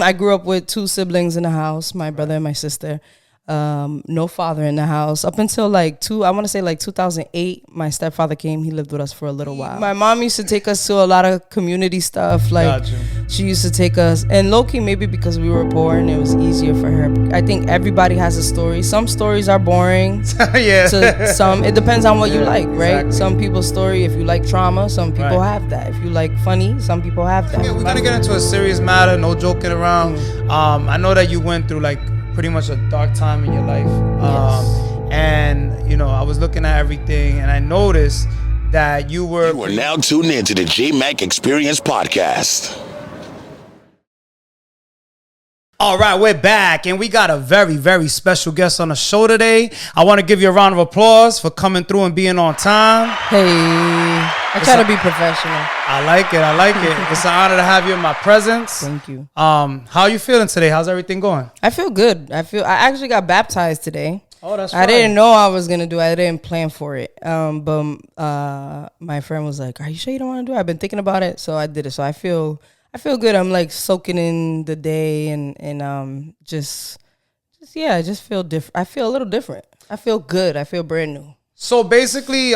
I grew up with 2 siblings in the house, my brother and my sister. No father in the house up until like 2008. My stepfather came. He lived with us for a little while. My mom used to take us to a lot of community stuff. Like she used to take us, and low key maybe because we were poor and it was easier for her. I think everybody has a story. Some stories are boring. Yeah. To some, it depends on what you like, right? Exactly. Some people's story. If you like trauma, some people have that. If you like funny, some people have that. Yeah, we're gonna get into a serious matter. No joking around. I know that you went through like pretty much a dark time in your life. And, you know, I was looking at everything and I noticed that you are now tuned in to the Jmack Experience Podcast. All right, we're back and we got a very, very special guest on the show today. I want to give you a round of applause for coming through and being on time. Hey, I try to be professional. I like it. It's an honor to have you in my presence. Thank you. How are you feeling today? How's everything going? I feel good. I actually got baptized today. Oh, that's right. I didn't know I was going to do it. I didn't plan for it. But my friend was like, are you sure you don't want to do it? I've been thinking about it. So I did it. So I feel good. I'm like soaking in the day and just I just feel different. I feel a little different. I feel good. I feel brand new. So basically,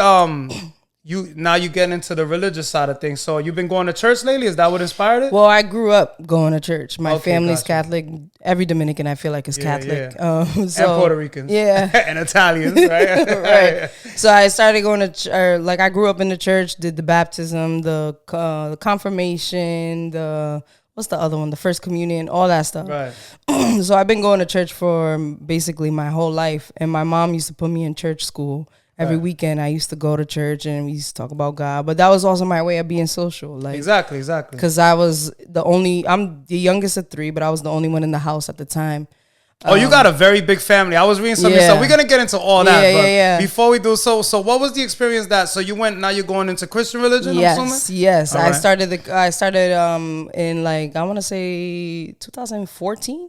you get into the religious side of things. So you've been going to church lately? Is that what inspired it? Well, I grew up going to church. My family's gotcha. Catholic. Every Dominican I feel like is Catholic. Yeah. And Puerto Ricans. Yeah. And Italians, right? Right. So I started going to like I grew up in the church, did the baptism, the confirmation, what's the other one? The first communion, all that stuff. Right. So I've been going to church for basically my whole life. And my mom used to put me in church school. Every weekend I used to go to church and we used to talk about God. But that was also my way of being social. Like Exactly. Because I'm the youngest of 3, but I was the only one in the house at the time. Oh, you got a very big family. I was reading something. So we're going to get into all that. Yeah. Before we do so what was the experience now you're going into Christian religion? Yes. All I right. started in like, I want to say 2014.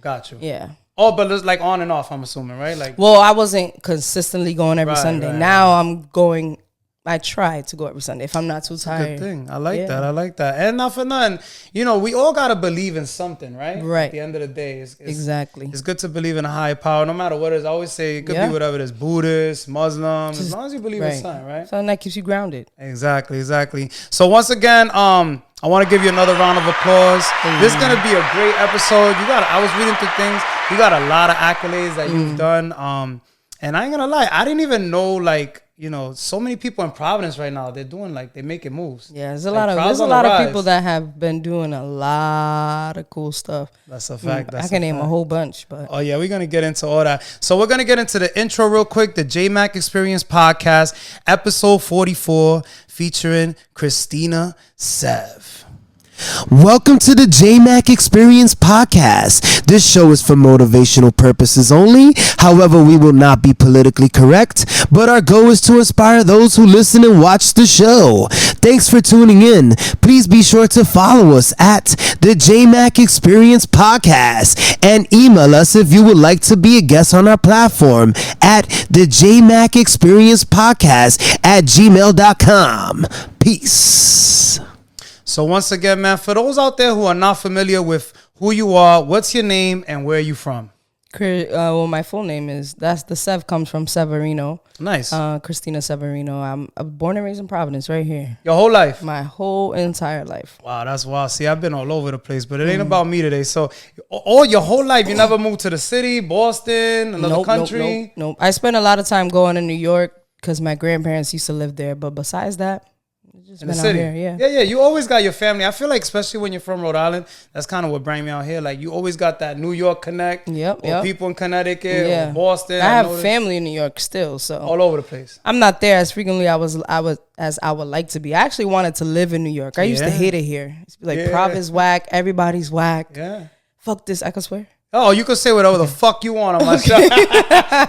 Got you. Yeah. Oh, but it's like on and off, I'm assuming, right? Like, well, I wasn't consistently going every Sunday. Right. Now I'm going. I try to go every Sunday if I'm not too tired. good thing. I like that. And not for nothing, you know, we all gotta believe in something, right? Right. At the end of the day, Exactly. It's good to believe in a higher power, no matter what it is. I always say it could be whatever it is, Buddhist, Muslim, as long as you believe in something, right? Something that keeps you grounded. Exactly. So once again, I want to give you another round of applause. This is gonna be a great episode. I was reading through things. You got a lot of accolades that you've done. And I ain't gonna lie, I didn't even know, like, you know, so many people in Providence right now, they're making moves. Yeah, there's a lot of people that have been doing a lot of cool stuff. That's a fact. I can name a whole bunch, but oh yeah, we're gonna get into all that. So we're gonna get into the intro real quick. The Jmack Experience Podcast, episode 44, featuring Cristina Sev. Welcome to the Jmack Experience Podcast. This show is for motivational purposes only. However, we will not be politically correct, but our goal is to inspire those who listen and watch the show. Thanks for tuning in. Please be sure to follow us at the Jmack Experience Podcast and email us if you would like to be a guest on our platform at the Jmack Experience Podcast at gmail.com. Peace. So once again, man, for those out there who are not familiar with who you are, what's your name and where are you from? Well, my full name is, the Sev comes from Severino. Nice. Cristina Severino. I'm born and raised in Providence, right here. Your whole life? My whole entire life. Wow, that's wild. See, I've been all over the place, but it ain't about me today. So all your whole life, you never moved to the city, Boston, another country? Nope. I spent a lot of time going to New York because my grandparents used to live there. But besides that, just in the been city. out here, Yeah. You always got your family. I feel like, especially when you're from Rhode Island, that's kind of what brought me out here. Like, you always got that New York connect. Or people in Connecticut or Boston. I have family in New York still, so all over the place. I'm not there as frequently as I would like to be. I actually wanted to live in New York. I used to hate it here. It's like Providence whack, everybody's whack. Yeah. Fuck this. I can swear. Oh, you can say whatever the fuck you want on my show.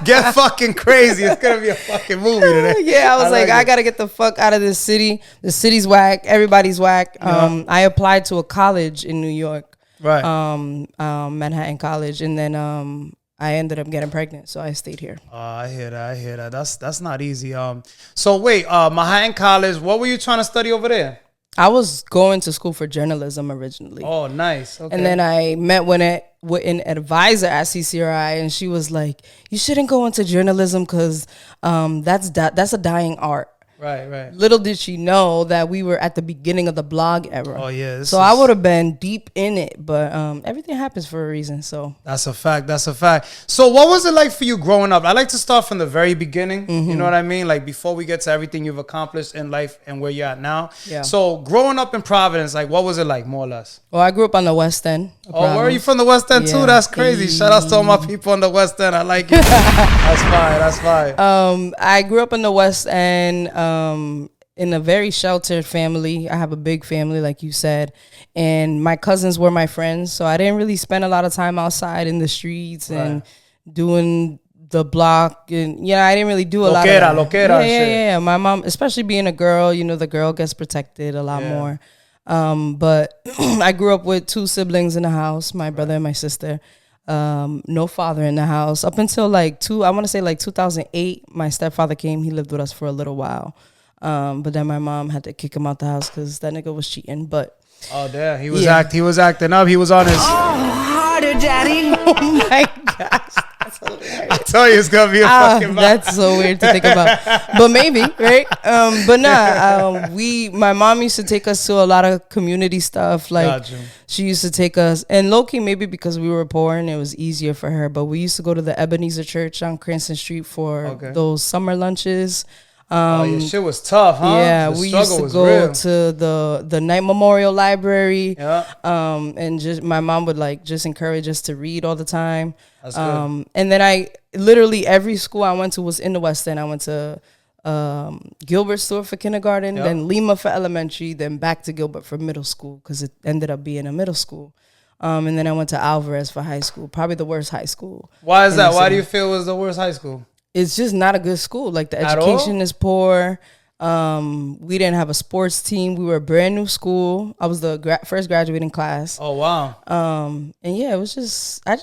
Get fucking crazy. It's going to be a fucking movie today. Yeah, I was like I got to get the fuck out of this city. The city's whack. Everybody's whack. I applied to a college in New York. Right. Manhattan College. And then I ended up getting pregnant. So I stayed here. I hear that. That's not easy. So wait, Manhattan College, what were you trying to study over there? I was going to school for journalism originally. Oh, nice. Okay. And then I met with an advisor at CCRI, and she was like, "You shouldn't go into journalism because that's a dying art." Right. Little did she know that we were at the beginning of the blog era. Oh yeah. So I would have been deep in it, but everything happens for a reason. So that's a fact. So what was it like for you growing up? I like to start from the very beginning. You know what I mean? Like before we get to everything you've accomplished in life and where you're at now. Yeah. So growing up in Providence, like what was it like, more or less? Well, I grew up on the West End. Oh, where are you from? The West End too? Yeah. That's crazy. Shout out to all my people on the West End. I like it. That's fine. I grew up in the West End. In a very sheltered family. I have a big family, like you said, and my cousins were my friends, so I didn't really spend a lot of time outside in the streets and doing the block, and I didn't really do a lot of that. Yeah. My mom, especially being a girl, the girl gets protected a lot more. But I grew up with 2 siblings in the house, my brother and my sister. No father in the house up until like 2008. My stepfather came. He lived with us for a little while. But then my mom had to kick him out the house because that nigga was cheating. But oh damn, he was acting up. He was on his harder, daddy. Oh my gosh, I tell you, it's gonna be a fucking. That's so weird to think about, but maybe, right? But nah, my mom used to take us to a lot of community stuff. Like she used to take us, and low key maybe because we were poor and it was easier for her. But we used to go to the Ebenezer Church on Cranston Street for those summer lunches. Shit was tough, huh? Yeah, we used to go to the Night Memorial Library. Yeah. And just my mom would just encourage us to read all the time. That's good. And then literally every school I went to was in the West End. I went to Gilbert Stewart for kindergarten, then Lima for elementary, then back to Gilbert for middle school because it ended up being a middle school. And then I went to Alvarez for high school, probably the worst high school. Why is that? Why do you feel it was the worst high school? It's just not a good school. Like the education is poor. We didn't have a sports team. We were a brand new school. I was the first graduating class. Oh wow. And yeah, it was just I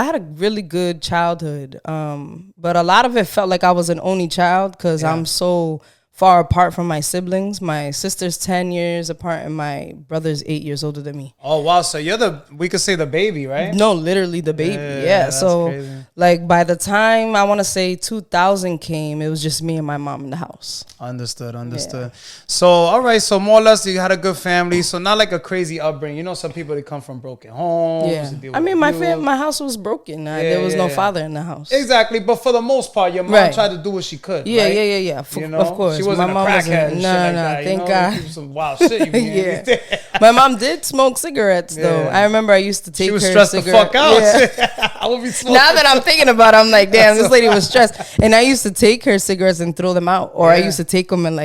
had a really good childhood. But a lot of it felt like I was an only child because I'm so far apart from my siblings. My sister's 10 years apart and my brother's 8 years older than me. Oh wow, so you're we could say the baby, right? No, literally the baby. Yeah. So crazy. Like by the time I want to say 2000 came, it was just me and my mom in the house. Understood. Yeah. So all right, so more or less you had a good family. So not like a crazy upbringing. Some people they come from broken homes. Yeah. I mean my house was broken. There was no father in the house. Exactly, but for the most part, your mom tried to do what she could. Yeah, right? yeah. Of course. She wasn't my a mom crackhead. No, thank God. Some wild shit. My mom did smoke cigarettes though. I remember I used to take she was her stressed cigarette. the fuck out. Yeah. I would be smoking. Now that I'm thinking about it, I'm like, damn, this lady was stressed. And I used to take her cigarettes and throw them out, or I used to take them and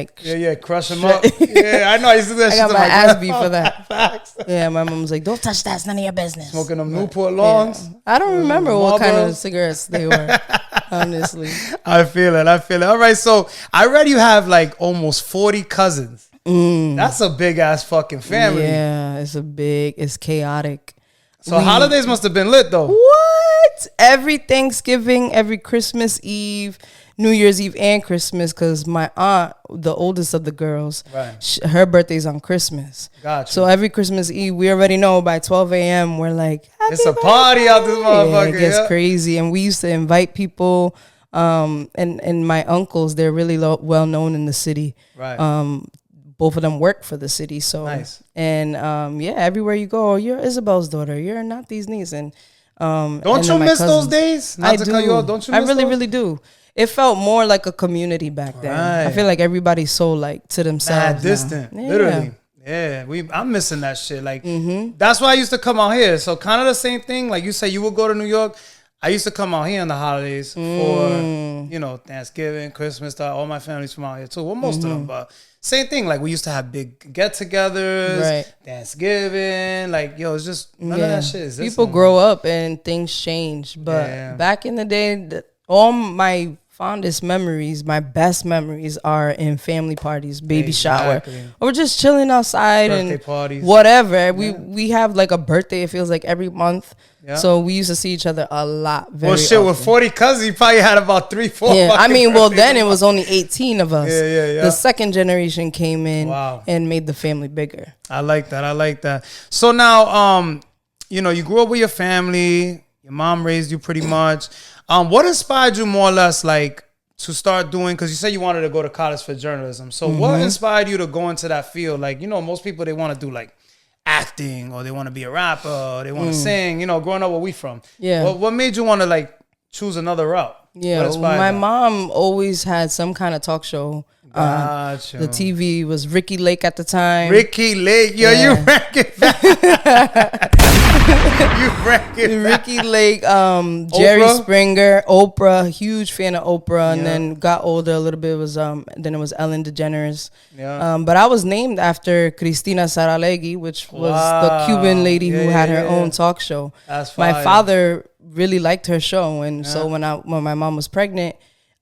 crush them up. Yeah, I know. I used to do that. I got my ass beat for that. Facts. Yeah, my mom was like, don't touch that. It's none of your business. Smoking them Newport Longs. Yeah. I don't remember what kind of cigarettes they were. Honestly, I feel it. All right, so I read you have like almost 40 cousins. That's a big ass fucking family. Yeah, it's chaotic. So holidays must have been lit though. What? Every Thanksgiving, every Christmas Eve, New Year's Eve, and Christmas, because my aunt, the oldest of the girls, her birthday's on Christmas. Gotcha. So every Christmas Eve, we already know by 12 a.m. we're like, it's a party out this motherfucker. It gets crazy, and we used to invite people. And my uncles, they're really well known in the city. Right. Both of them work for the city, so nice. And everywhere you go, you're Isabel's daughter. You're not these niece, and don't you miss those days? I do. Don't you? I really do. It felt more like a community back then. Right. I feel like everybody's so like to themselves. Distant, literally. Yeah, I'm missing that shit. Like that's why I used to come out here. So kind of the same thing. Like you said, you would go to New York. I used to come out here on the holidays for, Thanksgiving, Christmas, all my family's from out here too. Well, most of them, but same thing. Like we used to have big get-togethers, Thanksgiving. Like, it's just none of that shit exists. People grow up and things change. But back in the day, all my fondest memories, my best memories are in family parties, baby shower, or just chilling outside, birthday and parties, whatever. We have like a birthday. It feels like every month. Yeah. So we used to see each other a lot. Very often. With 40 cousins, you probably had about 3-4. Yeah, I mean, well, then it was only 18 of us. Yeah. The second generation came in and made the family bigger. I like that. So now, you grew up with your family. Your mom raised you pretty much. What inspired you more or less, like, to start doing? Because you said you wanted to go to college for journalism. So what inspired you to go into that field? Like, most people, they want to do like acting, or they want to be a rapper, or they want to sing. Growing up where we from. Yeah. What made you want to like choose another route? Yeah. My mom always had some kind of talk show. Gotcha. The TV was Ricky Lake at the time. Ricky Lake, you rank it back. You rank it back. Ricky Lake, Jerry Springer, Oprah. Huge fan of Oprah, and then got older a little bit. It was then it was Ellen DeGeneres. Yeah. But I was named after Cristina Sev, which was the Cuban lady who had her own talk show. That's fire. My father really liked her show, and so when my mom was pregnant,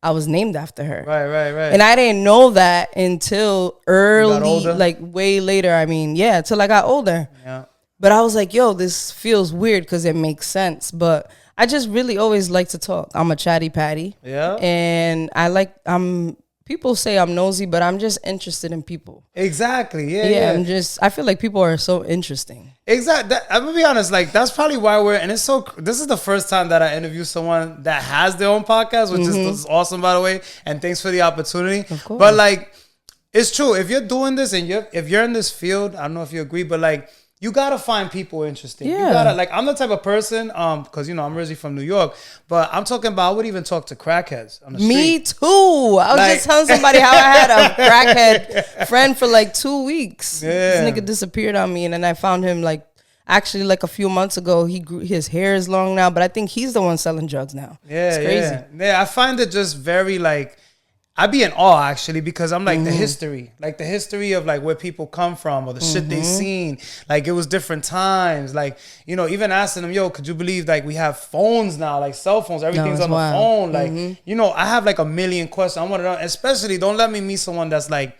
I was named after her. Right. And I didn't know that until early, like way later. I mean, till I got older. Yeah. But I was like, yo, this feels weird because it makes sense. But I just really always like to talk. I'm a chatty patty. Yeah. And people say I'm nosy, but I'm just interested in people. Exactly. Yeah. I feel like people are so interesting. Exactly. I'm gonna be honest, like that's probably why this is the first time that I interview someone that has their own podcast, which is awesome, by the way. And thanks for the opportunity. Of course. But like, it's true. If you're doing this and if you're in this field, I don't know if you agree, but like, you gotta find people interesting. Yeah. You gotta, like, I'm the type of person, because I'm originally from New York, but I'm talking about, I would even talk to crackheads on the street. Me too. I was just telling somebody how I had a crackhead friend for like 2 weeks. Yeah. This nigga disappeared on me, and then I found him like a few months ago. His hair is long now, but I think he's the one selling drugs now. Yeah, it's crazy. Yeah, I find it just very like, I'd be in awe actually, because I'm like the history of like where people come from, or the shit they seen. Like it was different times. Like, even asking them, yo, could you believe like we have phones now, like cell phones, everything's on the phone. Like, I have like a million questions. I want to know, especially don't let me meet someone that's like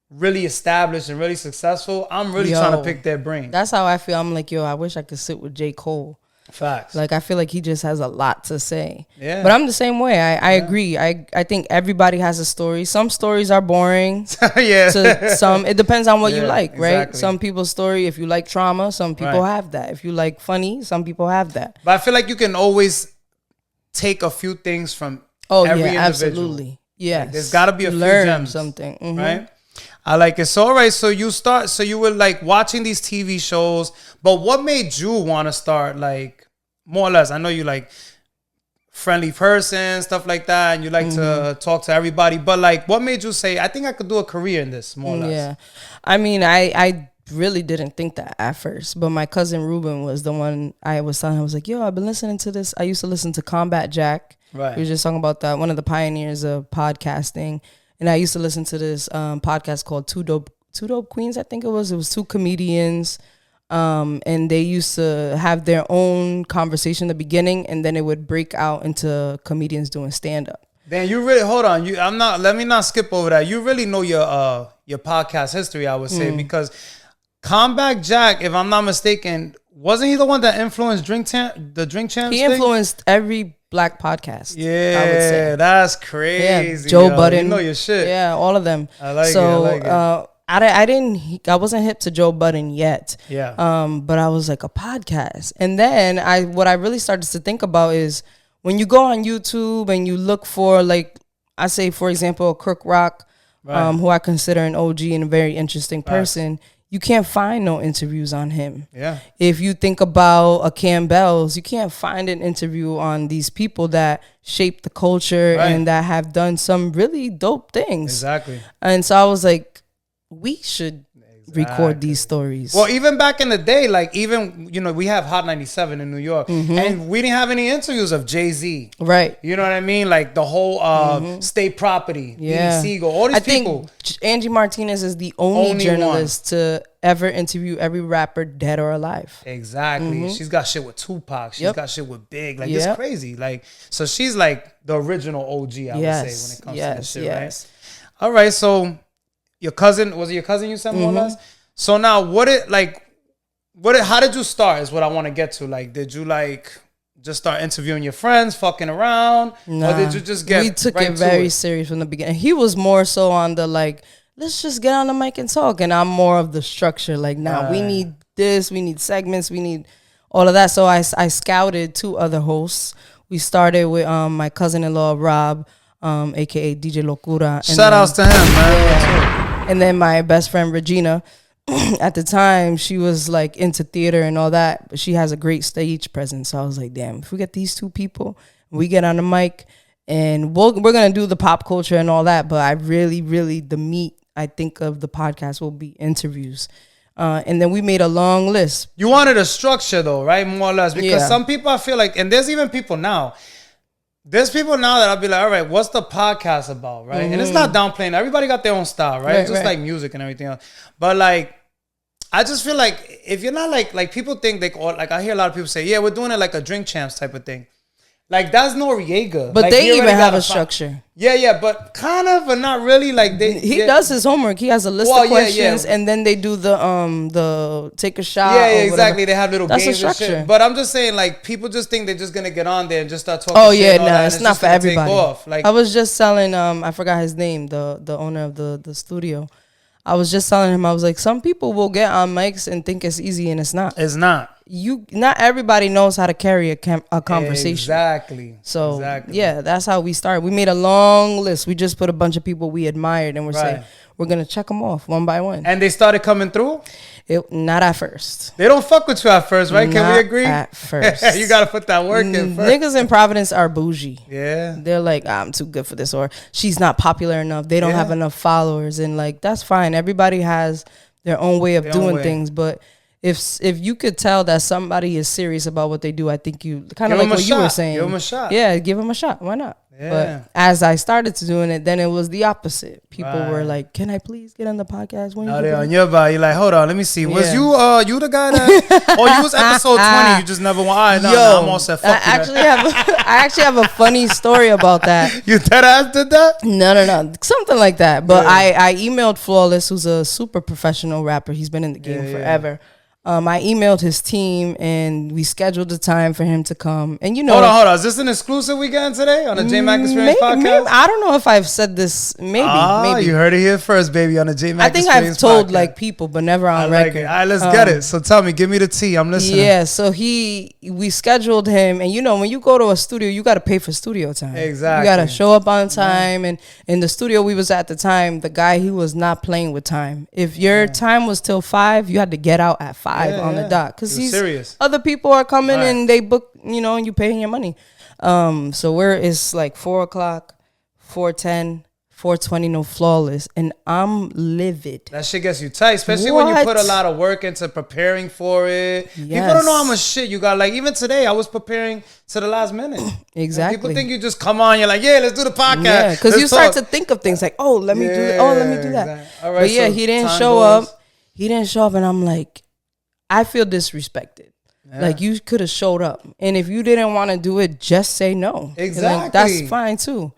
really established and really successful. I'm really trying to pick their brain. That's how I feel. I'm like, yo, I wish I could sit with J. Cole. Facts. Like, I feel like he just has a lot to say. Yeah. But I'm the same way. I agree. I think everybody has a story. Some stories are boring. Yeah. To some, it depends on what you like, right? Exactly. Some people's story, if you like trauma, some people have that. If you like funny, some people have that. But I feel like you can always take a few things from every individual. Absolutely. Yeah. Like, there's got to be a few gems. Something. Right? I like it. So, all right. So you were like watching these TV shows, but what made you want to start, like, more or less? I know you like friendly person, stuff like that, and you like to talk to everybody, but like, what made you say, I think I could do a career in this, more or less? Yeah. I mean, I really didn't think that at first, but my cousin Ruben was the one I was telling him. I was like, yo, I've been listening to this. I used to listen to Combat Jack. Right. He was just talking about that, one of the pioneers of podcasting. And I used to listen to this podcast called Two Dope Queens, I think it was. It was two comedians. And they used to have their own conversation in the beginning, and then it would break out into comedians doing stand-up. Dan, you really, hold on. Let me not skip over that. You really know your podcast history, I would say, because Combat Jack, if I'm not mistaken, wasn't he the one that influenced the Drink Champs He influenced every Black podcast. Yeah, I would say. That's crazy. Yeah, Joe Budden. You know your shit. Yeah, all of them. I like it. I wasn't hip to Joe Budden yet. Yeah. But I was like, a podcast. And then what I really started to think about is when you go on YouTube and you look for, like, I say, for example, Crook Rock, who I consider an OG and a very interesting person. You can't find no interviews on him. Yeah. If you think about a Campbell's, you can't find an interview on these people that shape the culture and that have done some really dope things. Exactly. And so I was like, we should record these stories. Well, even back in the day, like, even, we have Hot 97 in New York, and we didn't have any interviews of Jay-Z. Right. You know what I mean? Like the whole State Property, Siegel, all these people. I think Angie Martinez is the only journalist to ever interview every rapper, dead or alive. Exactly. She's got shit with Tupac. She's got shit with Big. Like, it's crazy. Like, so she's like the original OG, I would say, when it comes to this shit, right? All right, so your cousin, was it your cousin you sent more or less? So now, how did you start is what I want to get to. Like, did you like just start interviewing your friends, fucking around? Or did you just get We took it very serious from the beginning. He was more so on the like, let's just get on the mic and talk. And I'm more of the structure. Like, nah, we need this, we need segments, we need all of that. So I scouted 2 other hosts. We started with my cousin-in-law, Rob, a.k.a. DJ Locura. Shout outs to him, man. And then my best friend, Regina. At the time, she was like into theater and all that, but she has a great stage presence. So I was like, damn, if we get these 2 people, we get on the mic, and we're going to do the pop culture and all that. But I really, the meat, I think, of the podcast will be interviews. And then we made a long list. You wanted a structure though, right? More or less. Because some people, I feel like, and there's even people now. There's people now that I'll be like, all right, what's the podcast about, right? And it's not downplaying. Everybody got their own style, right? Just like music and everything else. But like, I just feel like if you're not like people think they all, like I hear a lot of people say, yeah, we're doing it like a Drink Champs type of thing. Like, that's Noriega. But like, they even have a structure. Yeah, but kind of, but not really. Like he does his homework. He has a list of questions, and then they do the take a shot. Yeah, exactly. They have little That's games and shit. But I'm just saying, like, people just think they're just gonna get on there and just start talking. Oh shit yeah, no, it's not for everybody. Like, I was just telling I forgot his name, the owner of the studio. I was just telling him, I was like, some people will get on mics and think it's easy, and it's not. It's not. Not everybody knows how to carry a conversation. Exactly. So yeah, that's how we started. We made a long list. We just put a bunch of people we admired, and we're saying we're gonna check them off one by one. And they started coming through. Not at first. They don't fuck with you at first, right? Can we agree? At first. You gotta put that work in first. Niggas in Providence are bougie. Yeah. They're like, I'm too good for this, or she's not popular enough. They don't have enough followers, and like, that's fine. Everybody has their own way of doing things, but if you could tell that somebody is serious about what they do, I think you kind of like what you were saying. Give them a shot. Yeah, give them a shot. Why not? Yeah. But as I started to doing it, then it was the opposite. People were like, "Can I please get on the podcast?" When they're on your body. You're like, hold on, let me see. Was you the guy that? You was episode 20. You just never went. I'm all set. I actually have a funny story about that. You dead ass did that? No, something like that. But I emailed Flawless, who's a super professional rapper. He's been in the game forever. I emailed his team, and we scheduled a time for him to come. And hold on. Is this an exclusive we getting today on the Jmack Experience podcast? Maybe, I don't know if I've said this. Maybe. You heard it here first, baby, on the Jmack Experience podcast. I think I've told like people, but never on record. All right, let's get it. So tell me, give me the tea. I'm listening. Yeah. So we scheduled him, and when you go to a studio, you got to pay for studio time. Exactly. You got to show up on time, and in the studio we was at the time, the guy, he was not playing with time. If your time was till 5, you had to get out at 5. On the dot, because serious. Other people are coming and they book, and you paying your money. So it's like 4 o'clock, 4:10, 4:20, no Flawless, and I'm livid. That shit gets you tight, especially when you put a lot of work into preparing for it. Yes. People don't know how much shit you got. Like, even today, I was preparing to the last minute. Exactly. People think you just come on, you're like, yeah, let's do the podcast. Yeah, because you start to think of things like, oh, let me do that. Oh, let me do that. Exactly. All right, but yeah, so he didn't show up. He didn't show up, and I'm like, I feel disrespected. Yeah. Like, you could have showed up. And if you didn't want to do it, just say no. Exactly. Like, that's fine too.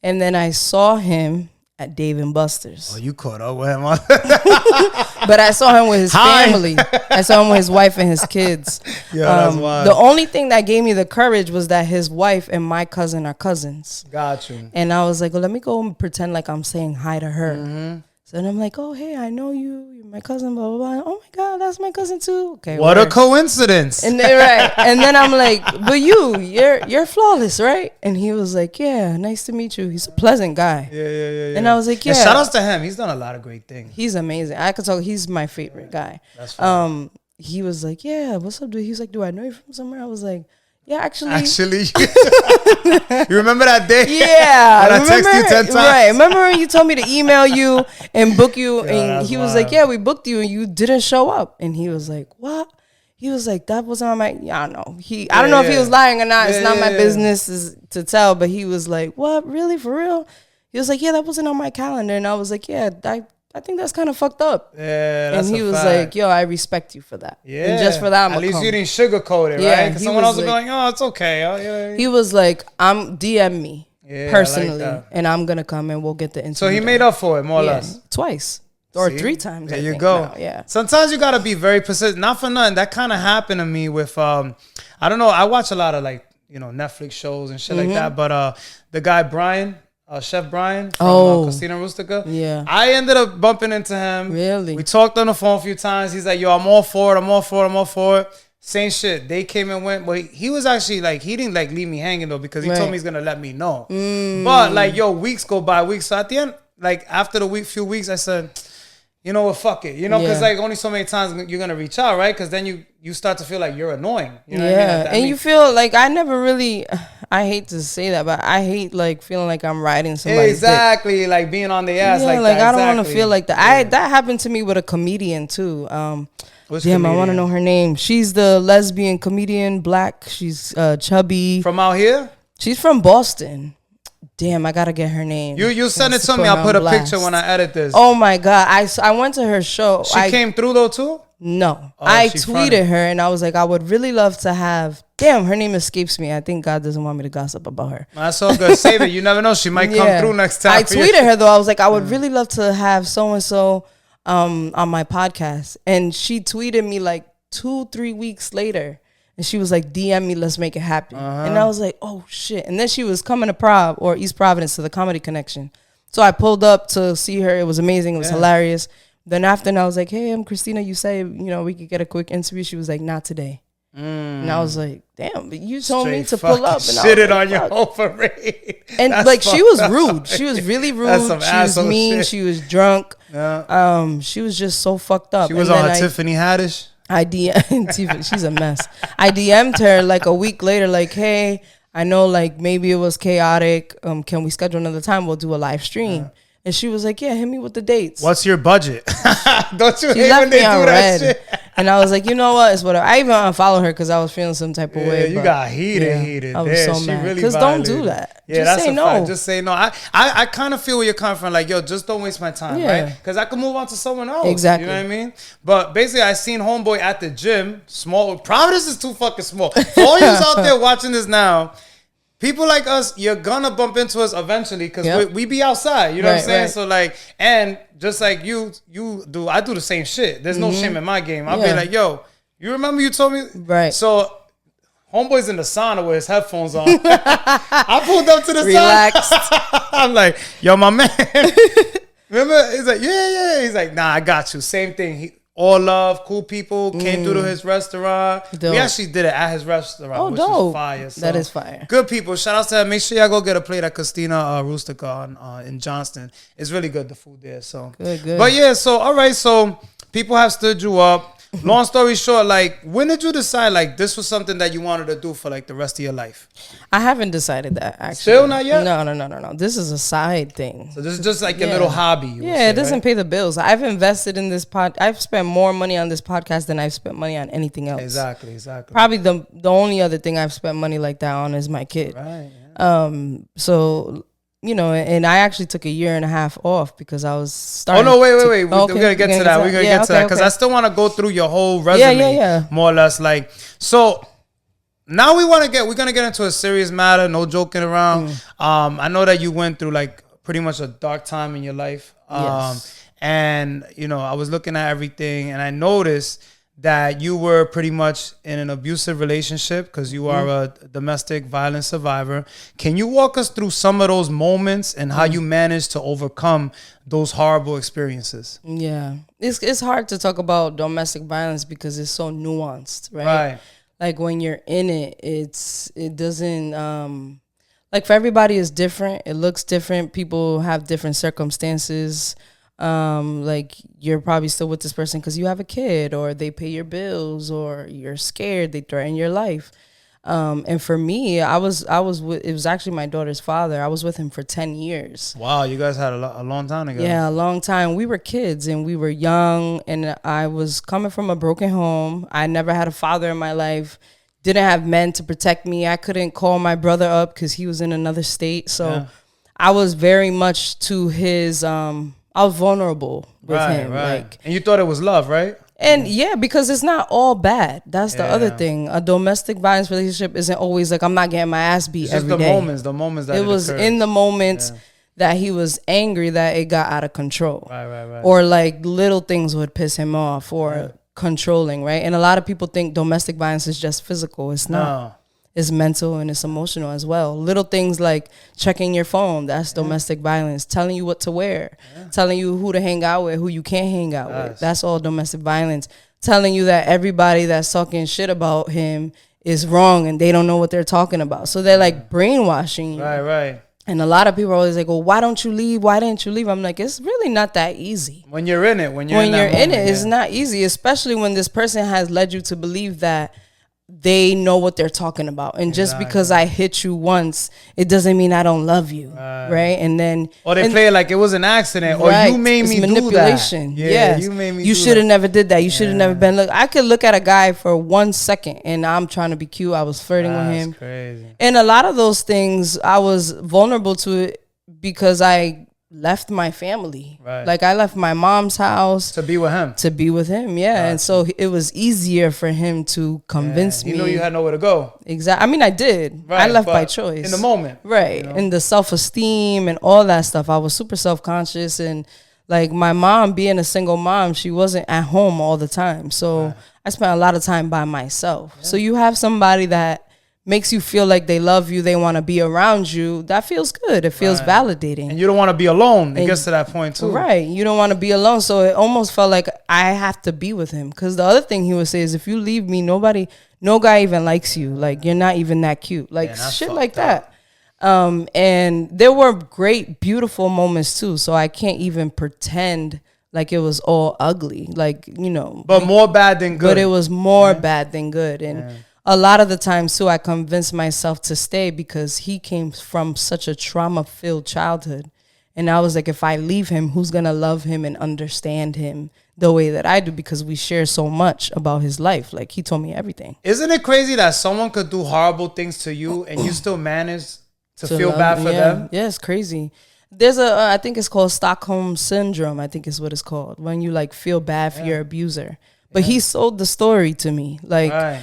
And then I saw him at Dave & Buster's. Oh, you caught up with him. But I saw him with his family. I saw him with his wife and his kids. Yeah, that's wild. The only thing that gave me the courage was that his wife and my cousin are cousins. Got you. And I was like, well, let me go and pretend like I'm saying hi to her. Mm-hmm. So then I'm like, oh, hey, I know you. You're my cousin, blah, blah, blah. Oh, my God, that's my cousin, too. Okay, what a coincidence. And then I'm like, but you're Flawless, right? And he was like, yeah, nice to meet you. He's a pleasant guy. Yeah. And I was like, yeah. And shout outs to him. He's done a lot of great things. He's amazing. I could talk. He's my favorite guy. That's fine. He was like, yeah, what's up, dude? He was like, do I know you from somewhere? I was like, yeah, actually. You remember that day? Yeah. When I texted you 10 times? Right. Remember when you told me to email you and book you? And he was like, yeah, we booked you and you didn't show up. And he was like, what? He was like, that wasn't on my, I don't know. I don't know if he was lying or not. It's not my business to tell. But he was like, what? Really? For real? He was like, yeah, that wasn't on my calendar. And I was like, yeah, I think that's kind of fucked up. Yeah, that's and he a was fact. like, yo, I respect you for that. Yeah. And just for that, at least you didn't sugarcoat it, right? Because someone else would be like, oh, it's okay. Oh, yeah. He was like, DM me personally, like and I'm going to come and we'll get the interview. So he made up for it, more or less. Twice. Or 3 times. There you go. Now. Yeah. Sometimes you gotta be very persistent. Not for nothing. That kind of happened to me with I don't know. I watch a lot of like Netflix shows and shit like that. But the guy Brian, Chef Brian from Cristina Rustica. Yeah. I ended up bumping into him. Really? We talked on the phone a few times. He's like, yo, I'm all for it. Same shit. They came and went. But he was actually like, he didn't like leave me hanging though, because he told me he's gonna let me know. But like, weeks go by weeks. So at the end, like after the few weeks, I said, you know what, fuck it. Because like only so many times you're going to reach out, right? Because then you start to feel like you're annoying. You know what I mean? And you feel like I never really, I hate to say that, but I hate like feeling like I'm riding somebody's dick. Like being on the ass like that. I don't want to feel like that. That happened to me with a comedian too. I want to know her name. She's the lesbian comedian, black. She's chubby. From out here? She's from Boston. Damn, I gotta get her name. You send it to me. I'll put a picture when I edit this. Oh my God. I went to her show. She came through though too? No. I tweeted her and I was like, I would really love to have... Damn, her name escapes me. I think God doesn't want me to gossip about her. That's all good. Save it. You never know. She might come through next time. I tweeted her though. I was like, I would really love to have so-and-so on my podcast. And she tweeted me like 2-3 weeks later. And she was like, DM me, let's make it happen. And I was like, oh shit. And then she was coming to East Providence to the Comedy Connection. So I pulled up to see her. It was amazing. It was hilarious. Then after, and I was like, hey, I'm Cristina. You say, we could get a quick interview. She was like, not today. And I was like, damn, but you told me to pull up. And shit it on your whole parade. And That's like, she was rude. She was really rude. She was mean. Shit. She was drunk. Yeah. She was just so fucked up. She was on her Tiffany Haddish. I DM'd, she's a mess. I DM'd her like a week later, like, hey, I know like maybe it was chaotic. Can we schedule another time? We'll do a live stream. And she was like, yeah, hit me with the dates. What's your budget? Don't you she hate left when they me do on that red. shit? And I was like, you know what? It's whatever. I even unfollowed her because I was feeling some type of way. You got heated. I was so mad. Because don't do that. Yeah, just say no. Fact. Just say no. I kind of feel where you're coming from. Like, yo, just don't waste my time, right? Because I could move on to someone else. Exactly. You know what I mean? But basically, I seen Homeboy at the gym. Small. Providence is too fucking small. For all you out there watching this now, people like us, you're gonna bump into us eventually because we be outside. You know what I'm saying? Right. So like, and just like you do, I do the same shit. There's no shame in my game. I'll be like, yo, you remember you told me? Right. So Homeboy's in the sauna with his headphones on. I pulled up to the Relaxed. side. I'm like, yo, my man. Remember? He's like, yeah. He's like, nah, I got you. Same thing. All love, cool people, came through to his restaurant. Dope. We actually did it at his restaurant, which is fire. So that is fire. Good people. Shout out to him. Make sure y'all go get a plate at Cristina Rustica in Johnston. It's really good, the food there. So good. But yeah, so all right, so people have stood you up. Long story short, like, when did you decide like this was something that you wanted to do for like the rest of your life? I haven't decided that actually. Still not yet? No. This is a side thing. So this is just like a little hobby. It doesn't pay the bills. I've invested in this I've spent more money on this podcast than I've spent money on anything else. Exactly. Probably the only other thing I've spent money like that on is my kid. Right. Yeah. So. And I actually took 1.5 years off because I was starting. Oh, no, wait. We're going to get to that. We're going to get to that because I still want to go through your whole resume, more or less. Like, so now we're going to get into a serious matter, no joking around. I know that you went through like pretty much a dark time in your life. Yes. And, I was looking at everything and I noticed that you were pretty much in an abusive relationship because you are a domestic violence survivor. Can you walk us through some of those moments and how you managed to overcome those horrible experiences? Yeah. It's hard to talk about domestic violence because it's so nuanced, right? Like when you're in it, it doesn't, like for everybody it's different. It looks different. People have different circumstances. Like you're probably still with this person because you have a kid or they pay your bills or you're scared, they threaten your life. And for me, it was actually my daughter's father. I was with him for 10 years. Wow. You guys had a long time together. Yeah, a long time. We were kids and we were young and I was coming from a broken home. I never had a father in my life. Didn't have men to protect me. I couldn't call my brother up because he was in another state. So I was very much to his, I was vulnerable with him. Right. Like, and you thought it was love, right? and yeah, because it's not all bad. That's the other thing. A domestic violence relationship isn't always like I'm not getting my ass beat It's every just day. the moments that it was occurs. in the moments that he was angry that it got out of control. Right. Or like little things would piss him off or controlling, right? And a lot of people think domestic violence is just physical. It's not. No. It's mental and it's emotional as well. Little things like checking your phone, that's domestic violence. Telling you what to wear, telling you who to hang out with, who you can't hang out with. That's all domestic violence. Telling you that everybody that's talking shit about him is wrong and they don't know what they're talking about. So they're like brainwashing you. Right. And a lot of people are always like, well, why don't you leave? Why didn't you leave? I'm like, it's really not that easy. When you're in it, it's not easy, especially when this person has led you to believe that they know what they're talking about. And just because I hit you once, it doesn't mean I don't love you. Right. And then. Or they play it like it was an accident. Or you made me manipulation. do that. Yes. You made me You should have never did that. You should have never been. Look, I could look at a guy for 1 second and I'm trying to be cute. I was flirting with him. Crazy. And a lot of those things, I was vulnerable to it because I left my family. Right. Like I left my mom's house to be with him. Yeah. And so it was easier for him to convince me. You know you had nowhere to go. Exactly. I mean, I did. Right, I left by choice. In the moment. Right. And the self-esteem and all that stuff. I was super self-conscious. And like my mom, being a single mom, she wasn't at home all the time. So I spent a lot of time by myself. So you have somebody that makes you feel like they love you, they want to be around you, that feels good. It feels validating. And you don't want to be alone. It gets to that point too. Right. You don't want to be alone. So it almost felt like I have to be with him. Because the other thing he would say is, if you leave me, no guy even likes you. Like, you're not even that cute. Like, shit like that. And there were great, beautiful moments too. So I can't even pretend like it was all ugly. Like, you know. But more bad than good. But it was more bad than good. And a lot of the times too, I convinced myself to stay because he came from such a trauma-filled childhood. And I was like, if I leave him, who's going to love him and understand him the way that I do? Because we share so much about his life. Like, he told me everything. Isn't it crazy that someone could do horrible things to you and you still manage to feel bad for them? Yeah, it's crazy. There's I think it's called Stockholm Syndrome, I think is what it's called. When you like feel bad for your abuser. But he sold the story to me. Like,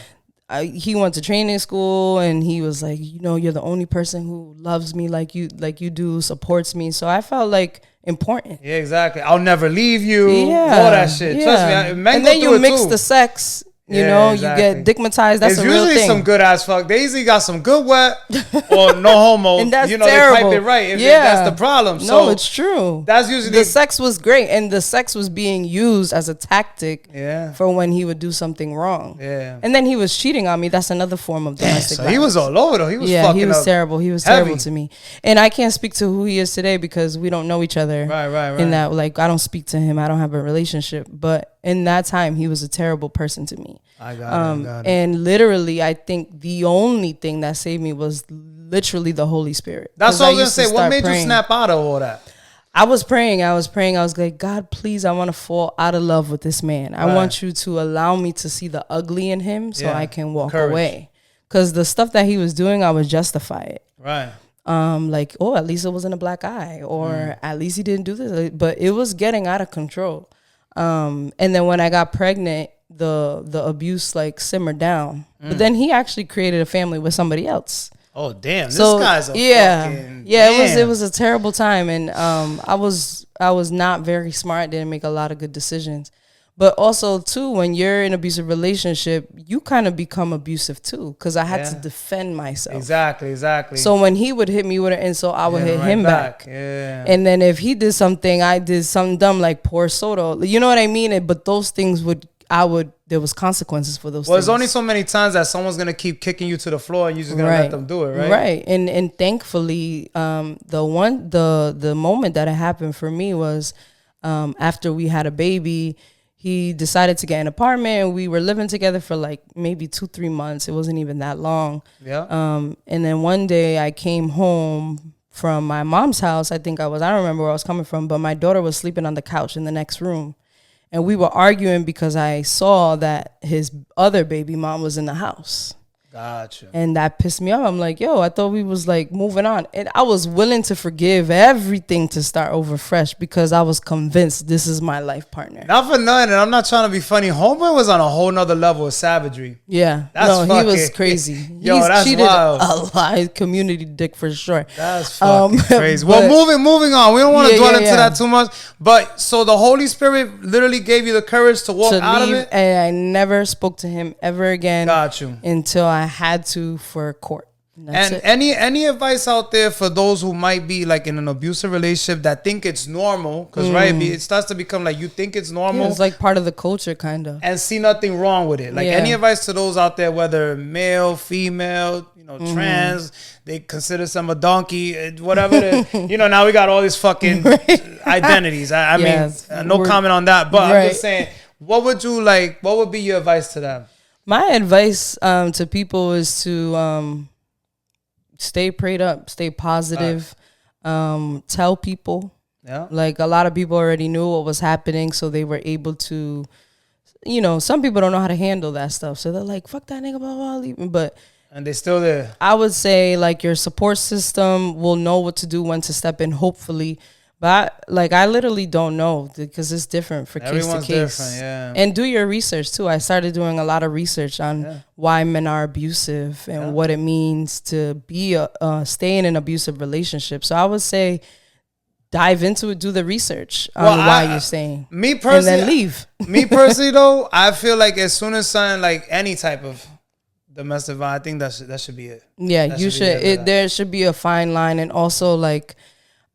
he went to training school and he was like, you know, you're the only person who loves me like you do, supports me. So I felt like important. Yeah, exactly. I'll never leave you. Yeah. All that shit. Trust me. Men and go then through you mix too. the sex. You know, exactly. You get digmatized. That's a real thing. It's usually some good ass fuck. They usually got some good wet or no homo. And that's you know, terrible. They pipe it right. That's the problem. No, so it's true. That's usually the sex was great, and the sex was being used as a tactic for when he would do something wrong. Yeah. And then he was cheating on me. That's another form of domestic violence. He was all over though. He was fucking he was up terrible. He was heavy. terrible to me. And I can't speak to who he is today because we don't know each other. Right. In that, like, I don't speak to him. I don't have a relationship. But in that time, he was a terrible person to me. I got it. And literally, I think the only thing that saved me was literally the Holy Spirit. That's what I was gonna say. What made you snap out of all that? I was praying. I was like, God, please, I want to fall out of love with this man. I want you to allow me to see the ugly in him so I can walk away. Because the stuff that he was doing, I would justify it. Right. Like, oh, at least it wasn't a black eye, or at least he didn't do this. But it was getting out of control. And then when I got pregnant, the abuse like simmered down. But then he actually created a family with somebody else. Oh damn! This guy's a fucking it was a terrible time, and I was not very smart. Didn't make a lot of good decisions. But also too, when you're in an abusive relationship, you kind of become abusive too, because I had to defend myself. Exactly. So when he would hit me with an insult, I would hit him back. Yeah. And then if he did something, I did something dumb like pour soda. You know what I mean? But those things there was consequences for those things. Well, there's only so many times that someone's going to keep kicking you to the floor and you're just going to let them do it, right? Right. And thankfully, the moment that it happened for me was after we had a baby. He decided to get an apartment, and we were living together for like maybe 2-3 months. It wasn't even that long. Yeah. And then one day I came home from my mom's house. I don't remember where I was coming from, but my daughter was sleeping on the couch in the next room. And we were arguing because I saw that his other baby mom was in the house. Gotcha. And that pissed me off. I'm like, yo, I thought we was like moving on. And I was willing to forgive everything to start over fresh because I was convinced this is my life partner. Not for nothing, and I'm not trying to be funny. Homeboy was on a whole nother level of savagery. Yeah. He was crazy. Yo, that's cheated wild. a lot. Community dick for sure. That's fucking crazy. Well, moving on. We don't want to dwell into that too much. But so the Holy Spirit literally gave you the courage to walk out of it? And I never spoke to him ever again. Got you. Until I had to for court. And any advice out there for those who might be like in an abusive relationship that think it's normal? Because right, it starts to become like you think it's normal. Yeah, it's like part of the culture, kind of. And see nothing wrong with it. Like any advice to those out there, whether male, female, trans, they consider some a donkey, whatever. Now we got all these fucking identities. I mean, no comment on that. But I'm just saying, what would be your advice to them? My advice to people is to stay prayed up, stay positive, tell people. Yeah. Like a lot of people already knew what was happening, so they were able to, some people don't know how to handle that stuff. So they're like, fuck that nigga, blah, blah, leave me. And they're still there. I would say like your support system will know what to do, when to step in, hopefully. But I literally don't know because it's different for case to case. Different, yeah. And do your research too. I started doing a lot of research on why men are abusive and what it means to be stay in an abusive relationship. So I would say dive into it, do the research on why you're staying. Me personally, and then leave. Me personally though, I feel like as soon as something like any type of domestic violence, I think that should be it. Yeah, you should. There should be a fine line, and also like.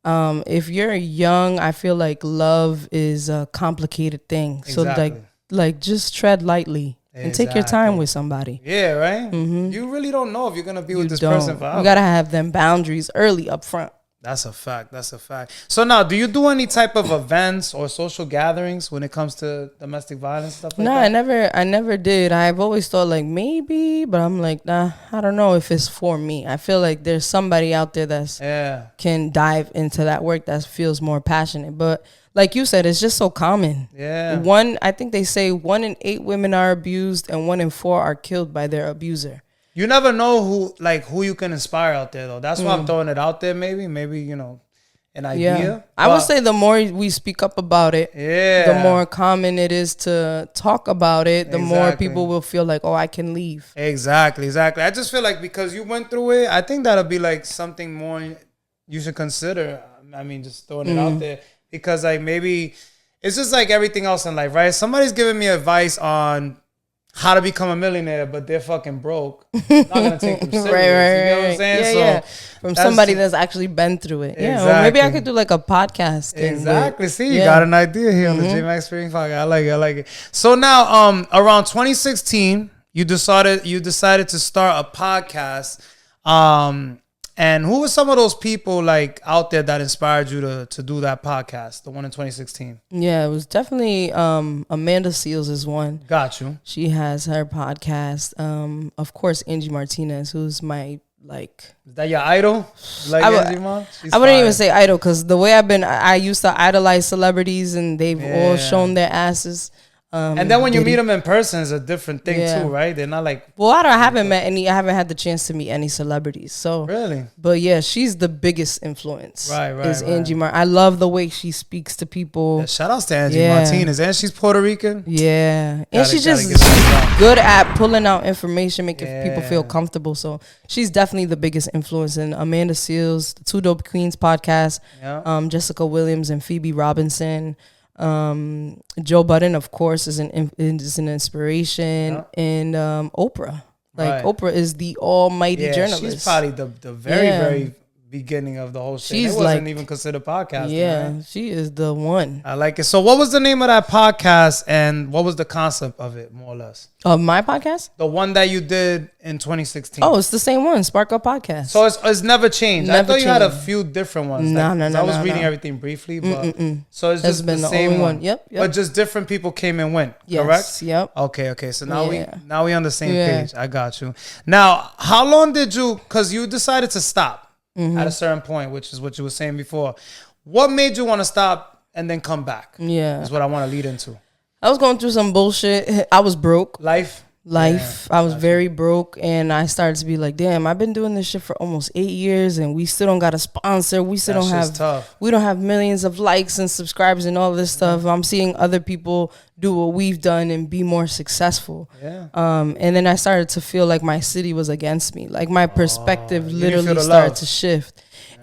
If you're young, I feel like love is a complicated thing. Exactly. So like just tread lightly and take your time with somebody. Yeah, right? Mm-hmm. You really don't know if you're going to be with this person forever. You got to have them boundaries early up front. That's a fact. So now, do you do any type of events or social gatherings when it comes to domestic violence stuff like that? No, I never did. I've always thought like maybe, but I'm like, nah, I don't know if it's for me. I feel like there's somebody out there that's can dive into that work that feels more passionate. But like you said, it's just so common. Yeah. I think they say 1 in 8 women are abused and 1 in 4 are killed by their abuser. You never know who you can inspire out there, though. That's why I'm throwing it out there. Maybe, an idea. Yeah. I would say the more we speak up about it, the more common it is to talk about it, the more people will feel like, oh, I can leave. Exactly. I just feel like because you went through it, I think that'll be like something more you should consider. I mean, just throwing it out there. Because like maybe it's just like everything else in life, right? Somebody's giving me advice on how to become a millionaire, but they're fucking broke. I'm not gonna take them serious. Right. You know what I'm saying? Yeah. From somebody that's actually been through it. Exactly. Yeah. Or maybe I could do like a podcast. Exactly. See, you got an idea here on the Jmack Experience Podcast. I like it. So now, around 2016, you decided to start a podcast. And who were some of those people like out there that inspired you to do that podcast, the one in 2016? Yeah, it was definitely Amanda Seals is one. Got you. She has her podcast. Of course, Angie Martinez, who's my Is that your idol? Like Angie Mom? I wouldn't even say idol because the way I used to idolize celebrities and they've all shown their asses. And then when you meet them in person, it's a different thing too, right? They're not like. Well, I haven't had the chance to meet any celebrities. So really, but yeah, she's the biggest influence. Right. Is Angie Martinez? I love the way she speaks to people. Yeah, shout outs to Angie Martinez, and she's Puerto Rican. Yeah, and she's good at pulling out information, making people feel comfortable. So she's definitely the biggest influence. And Amanda Seals, the Two Dope Queens podcast, Jessica Williams and Phoebe Robinson. Joe Budden, of course, is an inspiration, and Oprah. Oprah is the almighty journalist. She's probably the very beginning of the whole shit. It wasn't even considered podcasting. Yeah, right? She is the one. I like it. So what was the name of that podcast and what was the concept of it, more or less? Of my podcast? The one that you did in 2016. Oh, it's the same one, Spark Up Podcast. So it's never changed. I thought you had a few different ones. No. I was reading everything briefly, but so it's just the same one. Yep. But just different people came and went, correct? Yep. Okay. So now we on the same page. I got you. Now, how long did you, because you decided to stop at a certain point, which is what you were saying before. What made you want to stop and then come back? Yeah. Is what I want to lead into. I was going through some bullshit. I was broke. Life. life. I was very broke, and I started to be like, damn, I've been doing this shit for almost 8 years, and we still don't got a sponsor. We still we don't have millions of likes and subscribers and all this stuff. I'm seeing other people do what we've done and be more successful. And then I started to feel like my city was against me. Like my perspective literally started to shift.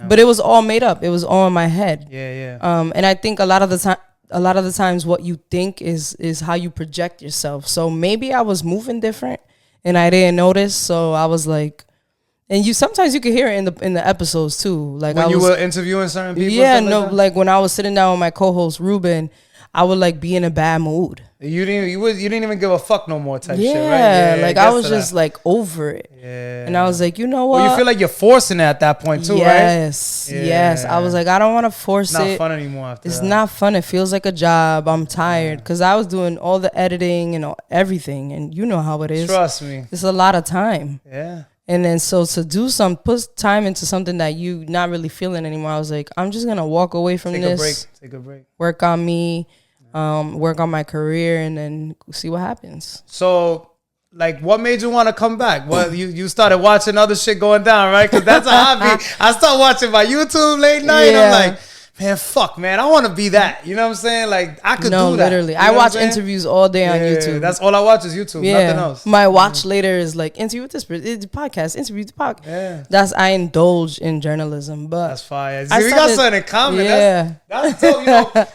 But it was all made up. It was all in my head. And I think a lot of the times what you think is how you project yourself. So maybe I was moving different and I didn't notice. So I was like, and sometimes you can hear it in the episodes too. Like when you were interviewing certain people. Yeah, no, like when I was sitting down with my co-host Ruben, I would like be in a bad mood. You didn't even give a fuck no more type shit, right? Yeah, like I was just like over it. And I was like, you know what? Well, you feel like you're forcing it at that point too, right? Yes. I was like, I don't want to force it. It's not fun anymore after It's not fun. It feels like a job. I'm tired because I was doing all the editing and everything, and you know how it is. Trust me. It's a lot of time. Yeah. And then so to put time into something that you not really feeling anymore, I was like, I'm just gonna walk away from this. Take a break. Work on me. Work on my career and then see what happens. So, like, what made you want to come back? Well, you started watching other shit going down, right? Because that's a hobby. I started watching my YouTube late night. And I'm like, man, fuck, man, I want to be that. You know what I'm saying? Like, I could do that. Literally. I watch interviews all day on YouTube. That's all I watch is YouTube. Nothing else. My watch later is like interview with this person. It's podcast. Interview with the podcast. Yeah. I indulge in journalism, but that's fire. See, we got something in common. Yeah. That's dope, you know.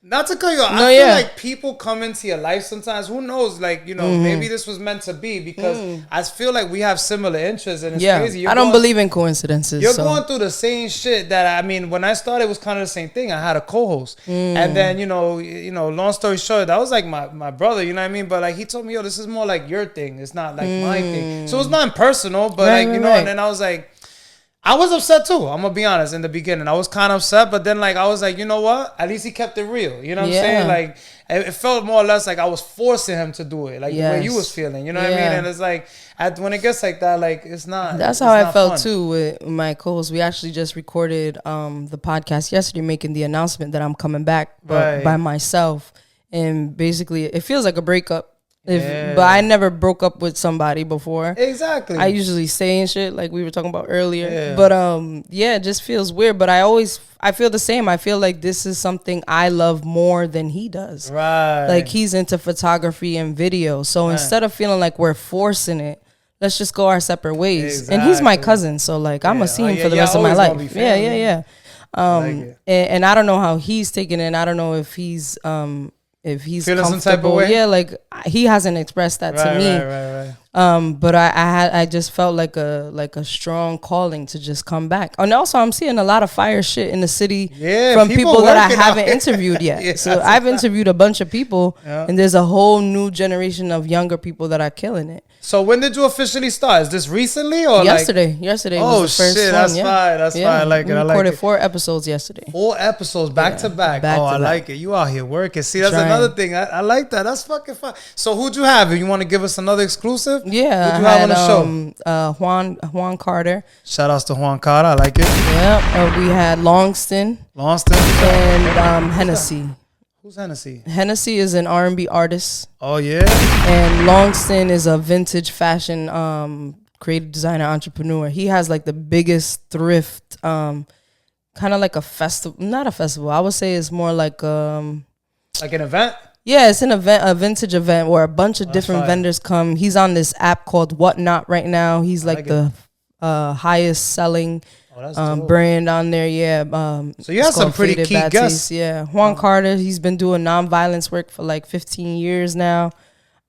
Not to cut you off. I feel like people come into your life sometimes. Who knows? Like, you know, maybe this was meant to be because I feel like we have similar interests and it's crazy. I don't believe in coincidences. You're going through the same shit that, I mean, when I started, it was kind of the same thing. I had a co-host. And then, you know, long story short, that was like my brother, you know what I mean? But like, he told me, yo, this is more like your thing. It's not like my thing. So it's not impersonal, but and then I was like, I was upset too. I'm gonna be honest. In the beginning, I was kind of upset, but then like I was like, you know what? At least he kept it real. You know what I'm saying? Like it felt more or less like I was forcing him to do it, like the way you was feeling. You know what I mean? And it's like when it gets like that, like it's not. That's how I felt too with my co-host. We actually just recorded the podcast yesterday, making the announcement that I'm coming back, but by myself. And basically, it feels like a breakup. But I never broke up with somebody before. Exactly. I usually stay in shit like we were talking about earlier. But it just feels weird. But I feel the same. I feel like this is something I love more than he does. Right. Like he's into photography and video. So instead of feeling like we're forcing it, let's just go our separate ways. Exactly. And he's my cousin, so like I'm gonna see him for the rest of my life. Yeah. And I don't know how he's taking it. I don't know if he's feeling some type of way. Yeah, like he hasn't expressed that to me. Right. But I just felt like a strong calling to just come back. And also I'm seeing a lot of fire shit in the city from people that I haven't interviewed yet. So I've interviewed a bunch of people and there's a whole new generation of younger people that are killing it. So when did you officially start? Is this recently or yesterday? Yesterday was the first one. That's fine. That's fine. I like it. We recorded 4 episodes yesterday. 4 episodes back to back. I like it. You out here working. See, that's another thing. I like that. That's fucking fun. So who'd you have? You want to give us another exclusive? Yeah. Who'd you have on the show? Juan Carter. Shout outs to Juan Carter. I like it. Yeah. We had Longston. And Hennessy. Who's Hennessy? Hennessy is an R&B artist. Oh, yeah? And Longston is a vintage fashion creative designer entrepreneur. He has like the biggest thrift, kind of like a festival. Not a festival. I would say it's more like an event? Yeah, it's an event, a vintage event where a bunch of different vendors come. He's on this app called Whatnot right now. He's like the highest selling brand on there. So you have some pretty key guests. Yeah, Juan Carter, he's been doing nonviolence work for like 15 years now.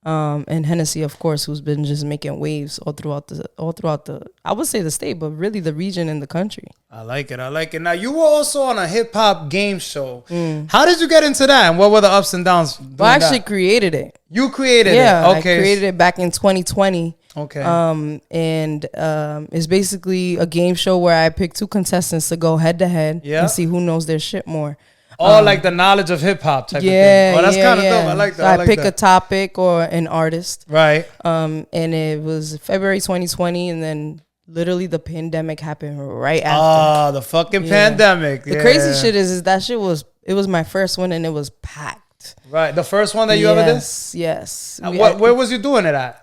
And Hennessy, of course, who's been just making waves all throughout the I would say the state, but really the region and the country. I like it. Now you were also on a hip hop game show. How did you get into that, and what were the ups and downs? Well, I actually created it. You created it? Yeah, okay. I created it back in 2020. Okay. It's basically a game show where I pick 2 contestants to go head to head and see who knows their shit more. Like the knowledge of hip hop type of thing. Oh, that's kind of dope. I like that. So I pick a topic or an artist. Right. And it was February 2020, and then literally the pandemic happened right after. Oh, the fucking pandemic. The crazy shit is that shit was my first one, and it was packed. packed. Right. The first one that you ever did? Yes. Where was you doing it at?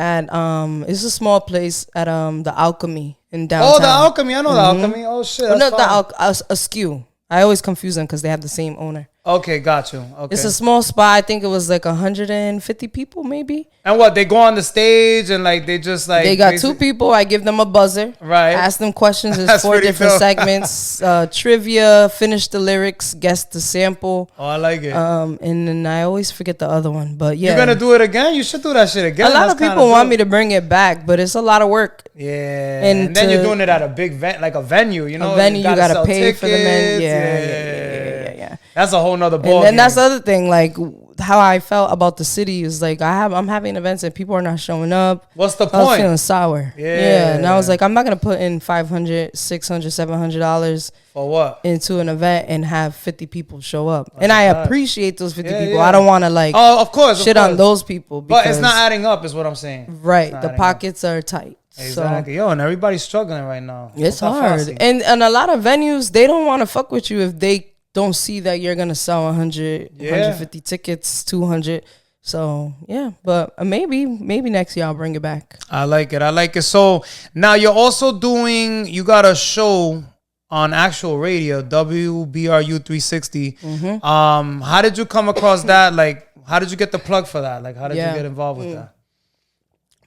It's a small place at the Alchemy in downtown. Oh, the Alchemy. I know the Alchemy. Oh, shit. Well, not the Askew. I always confuse them because they have the same owner. Okay, got you. Okay. It's a small spot. I think it was like 150 people maybe. And what, they go on the stage and like they just like... They got 2 people. I give them a buzzer. Right. Ask them questions. There's 4 different segments. Trivia, finish the lyrics, guess the sample. Oh, I like it. And then I always forget the other one. But yeah. You're going to do it again? You should do that shit again. A lot of people want me to bring it back, but it's a lot of work. Yeah. And then you're doing it at a big like a venue, you know? A venue, you gotta pay tickets. For the men. Yeah. That's a whole nother ball. And that's the other thing, like how I felt about the city is like I'm having events and people are not showing up. What's the point? I was feeling sour. Yeah. And I was like, I'm not gonna put in $500, $600, $700 for what into an event and have 50 people show up. And I appreciate those 50 people. Yeah. I don't want to like of course shit on those people. But it's not adding up, is what I'm saying. Right. The pockets are tight. Exactly. Yo, and everybody's struggling right now. It's hard. And a lot of venues, they don't want to fuck with you if they don't see that you're going to sell 100, 150 tickets, 200. So, yeah. But maybe next year I'll bring it back. I like it. So, now you're also you got a show on actual radio, WBRU 360. Mm-hmm. How did you come across that? Like, how did you get the plug for that? Like, how did you get involved with that?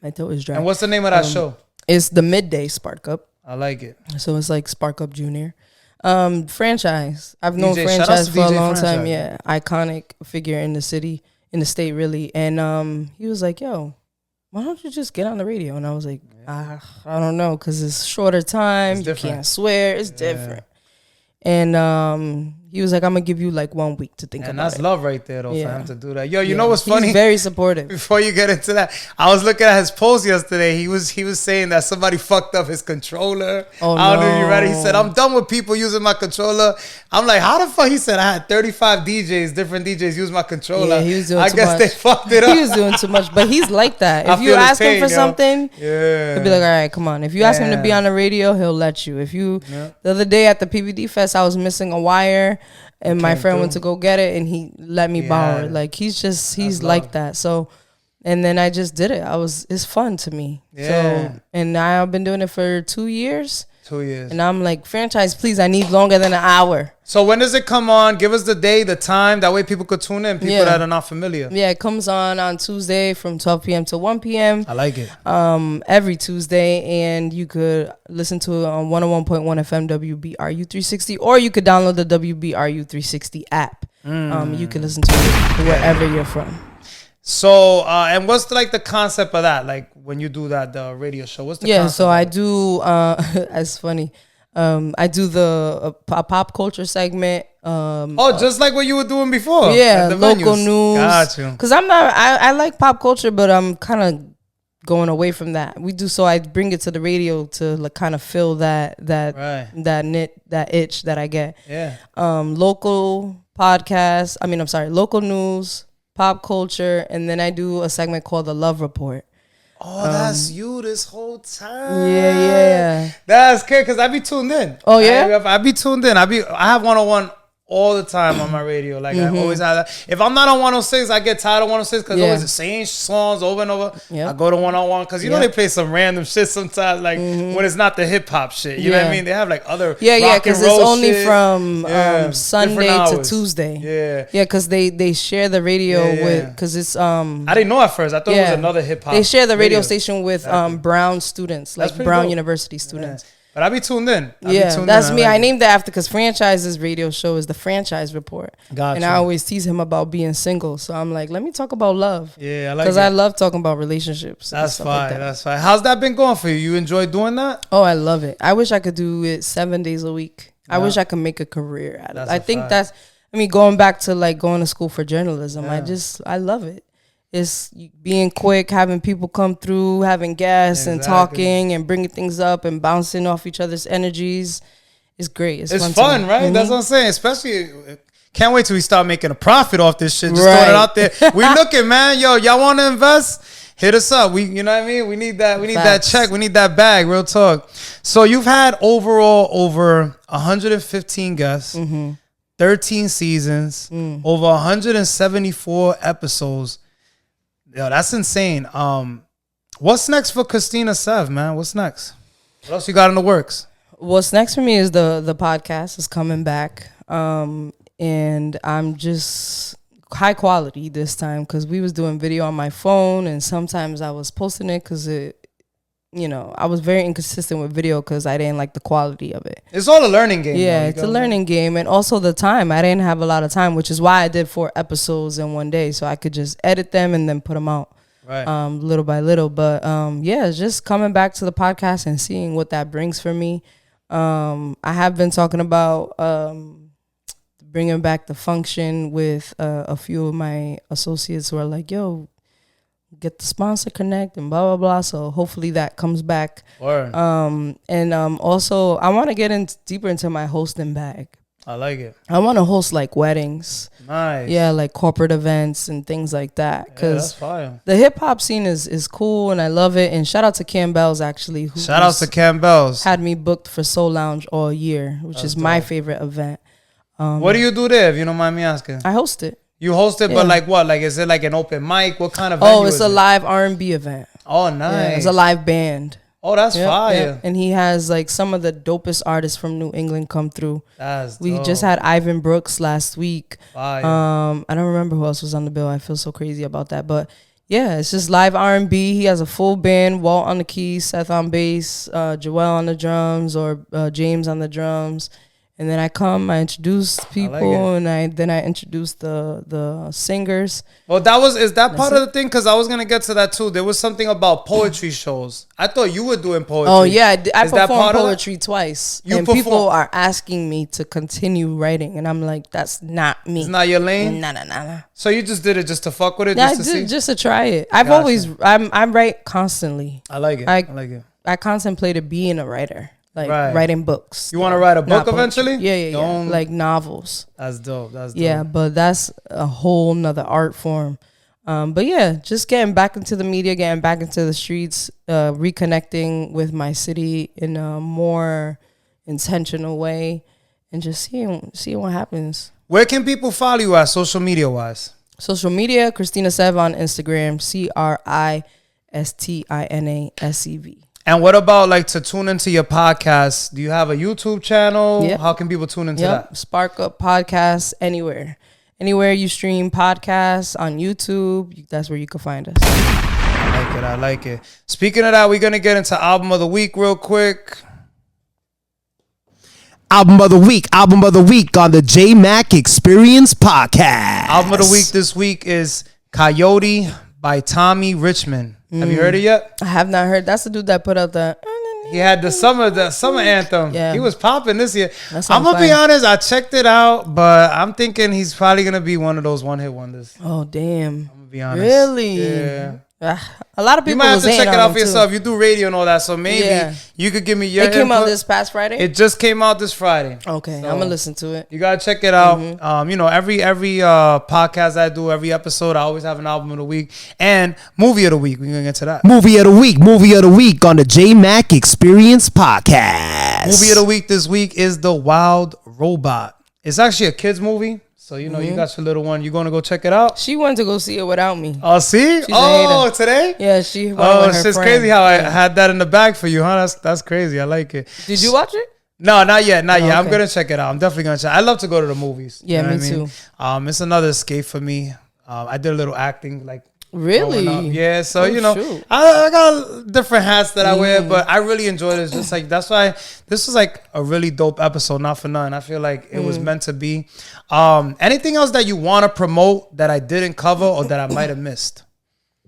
My throat is dry. And what's the name of that show? It's the Midday Spark Up. I like it. So it's like Spark Up Junior. Franchise. I've known Franchise for a long time. Yeah. Iconic figure in the city, in the state, really. And he was like, yo, why don't you just get on the radio? And I was like, I don't know, because it's shorter time. You can't swear. It's different. And he was like, I'm going to give you like 1 week to think about it. And that's love right there, though, for him to do that. Yo, you know what's funny? He's very supportive. Before you get into that, I was looking at his post yesterday. He was saying that somebody fucked up his controller. Oh, I don't know if you ready. He said, I'm done with people using my controller. I'm like, how the fuck? He said, I had 35 different DJs use my controller. Yeah, he was doing too much. I guess they fucked it up. He was doing too much, but he's like that. If you ask him for something, he'll be like, all right, come on. If you ask him to be on the radio, he'll let you. If you, the other day at the PVD Fest, I was missing a wire. And my friend went to go get it, and he let me borrow it. Like he's like that. So, and then I just did it. It's fun to me. Yeah. So, and I've been doing it for 2 years. 2 years. And I'm like, franchise, please, I need longer than an hour. So when does it come on? Give us the day, the time. That way people could tune in. People that are not familiar. Yeah, it comes on Tuesday from 12 p.m. to 1 p.m. I like it. Every Tuesday. And you could listen to it on 101.1 FM WBRU 360. Or you could download the WBRU 360 app. You can listen to it wherever you're from. So, and what's like the concept of that? Like when you do that, the radio show, what's the concept? So I do, it's funny. I do the pop culture segment. Just like what you were doing before. Yeah, local news. Got you. Because I like pop culture, but I'm kind of going away from that. So I bring it to the radio to like kind of fill that itch that I get. Yeah. Local podcasts. Local news, pop culture, and then I do a segment called The Love Report. Oh, that's you this whole time. Yeah. That's good because I be tuned in. Oh yeah, I be tuned in. I have 101 all the time on my radio. Like I always have that. If I'm not on 106, I get tired of 106 because it's always the same songs over and over. I go to 101 because you know they play some random shit sometimes, like when it's not the hip hop shit. You know what I mean? They have like other because it's only shit. from Sunday to Tuesday. Because they share the radio with because it's I didn't know at first. I thought it was another hip hop. They share the radio station with Brown students, like Brown dope. University students. Yeah. But I be tuned in. That's me. I named it after because Franchise's radio show is the Franchise Report. Gotcha. And I always tease him about being single. So I'm like, let me talk about love. Yeah, I like it. Because I love talking about relationships. That's fine. Like that's fine. How's that been going for you? You enjoy doing that? Oh, I love it. I wish I could do it 7 days a week. Yeah. I wish I could make a career out of it. I think that's, going back to like going to school for journalism. I love it. It's being quick, having people come through, having guests and talking and bringing things up and bouncing off each other's energies. It's great. It's fun, right? Mm-hmm. That's what I'm saying. Especially, can't wait till we start making a profit off this shit. Just throwing it out there. We looking, man. Yo, y'all want to invest? Hit us up. You know what I mean? We need that. We need that check. We need that bag. Real talk. So you've had overall over 115 guests. Mm-hmm. 13 seasons, over 174 episodes. Yo, that's insane. What's next for Cristina Sev, man? What's next? What else you got in the works? What's next for me is the podcast is coming back. And I'm just high quality this time because we was doing video on my phone, and sometimes I was posting it because I was very inconsistent with video because I didn't like the quality of it. It's all a learning game. Yeah, it's a learning game. And also the time. I didn't have a lot of time, which is why I did 4 episodes in one day. So I could just edit them and then put them out little by little. But it's just coming back to the podcast and seeing what that brings for me. I have been talking about bringing back the function with a few of my associates who are like, yo, get the sponsor connect and blah, blah, blah. So hopefully that comes back. Word. Also, I want to get deeper into my hosting bag. I like it. I want to host like weddings. Nice. Yeah, like corporate events and things like that. That's fire. The hip hop scene is cool and I love it. And shout out to Campbell's actually. Shout out to Campbell's. Had me booked for Soul Lounge all year, which is my favorite event. What do you do there, if you don't mind me asking? I host it. You host it, but like what? Like, is it like an open mic? What kind of venue it's a live R&B event. Oh, nice. Yeah, it's a live band. Oh, that's fire. Yep. And he has like some of the dopest artists from New England come through. We just had Ivan Brooks last week. Fire. I don't remember who else was on the bill. I feel so crazy about that. But yeah, it's just live R&B. He has a full band. Walt on the keys, Seth on bass, Joel on the drums, or James on the drums. And then I introduce people, and I introduce the singers. Well, is that part of the thing? Because I was gonna get to that too. There was something about poetry shows. I thought you were doing poetry. Oh yeah, I performed poetry twice, people are asking me to continue writing, and I'm like, that's not me. It's not your lane. Nah. So you just did it just to fuck with it, just to try it. I write constantly. I like it. I like it. I contemplated being a writer. Like writing books. You want to write a book eventually? Yeah. Like novels. That's dope. Yeah, but that's a whole nother art form. But yeah, just getting back into the media, getting back into the streets, reconnecting with my city in a more intentional way, and just seeing what happens. Where can people follow you at social media wise? Social media, Cristina Sev on Instagram, CRISTINASEV. And what about like to tune into your podcast? Do you have a YouTube channel? Yep. How can people tune into that? Spark Up Podcasts anywhere. Anywhere you stream podcasts on YouTube, that's where you can find us. I like it. Speaking of that, we're going to get into Album of the Week real quick. Album of the week on the Jmack Experience Podcast. Album of the week this week is Coyote by Tommy Richmond. Have you heard it yet? I have not heard. That's the dude that put out the... He had the summer anthem. Yeah. He was popping this year. I'm going to be honest. I checked it out, but I'm thinking he's probably going to be one of those one-hit wonders. Oh, damn. I'm going to be honest. Really? Yeah. A lot of people. You might have to check it out for yourself. You do radio and all that, so maybe you could give me your. It came out this past Friday. It just came out this Friday. Okay, so I'm gonna listen to it. You gotta check it out. Every podcast I do, every episode, I always have an album of the week and movie of the week. We're gonna get to that. Movie of the week on the Jmack Experience Podcast. Movie of the week this week is The Wild Robot. It's actually a kids movie. So, you got your little one. You going to go check it out? She wanted to go see it without me. Oh, see? Today? Yeah, she went with her it's just friend. crazy how I had that in the bag for you, huh? That's crazy. I like it. Did you watch it? No, not yet. Okay. I'm going to check it out. I'm definitely going to check. I love to go to the movies. Yeah, me too. It's another escape for me. I did a little acting, like. Really? Yeah, so I got different hats that I wear, but I really enjoyed it. It's just like, that's why this was like a really dope episode, not for nothing. I feel like it was meant to be. Anything else that you want to promote that I didn't cover or that I might have missed?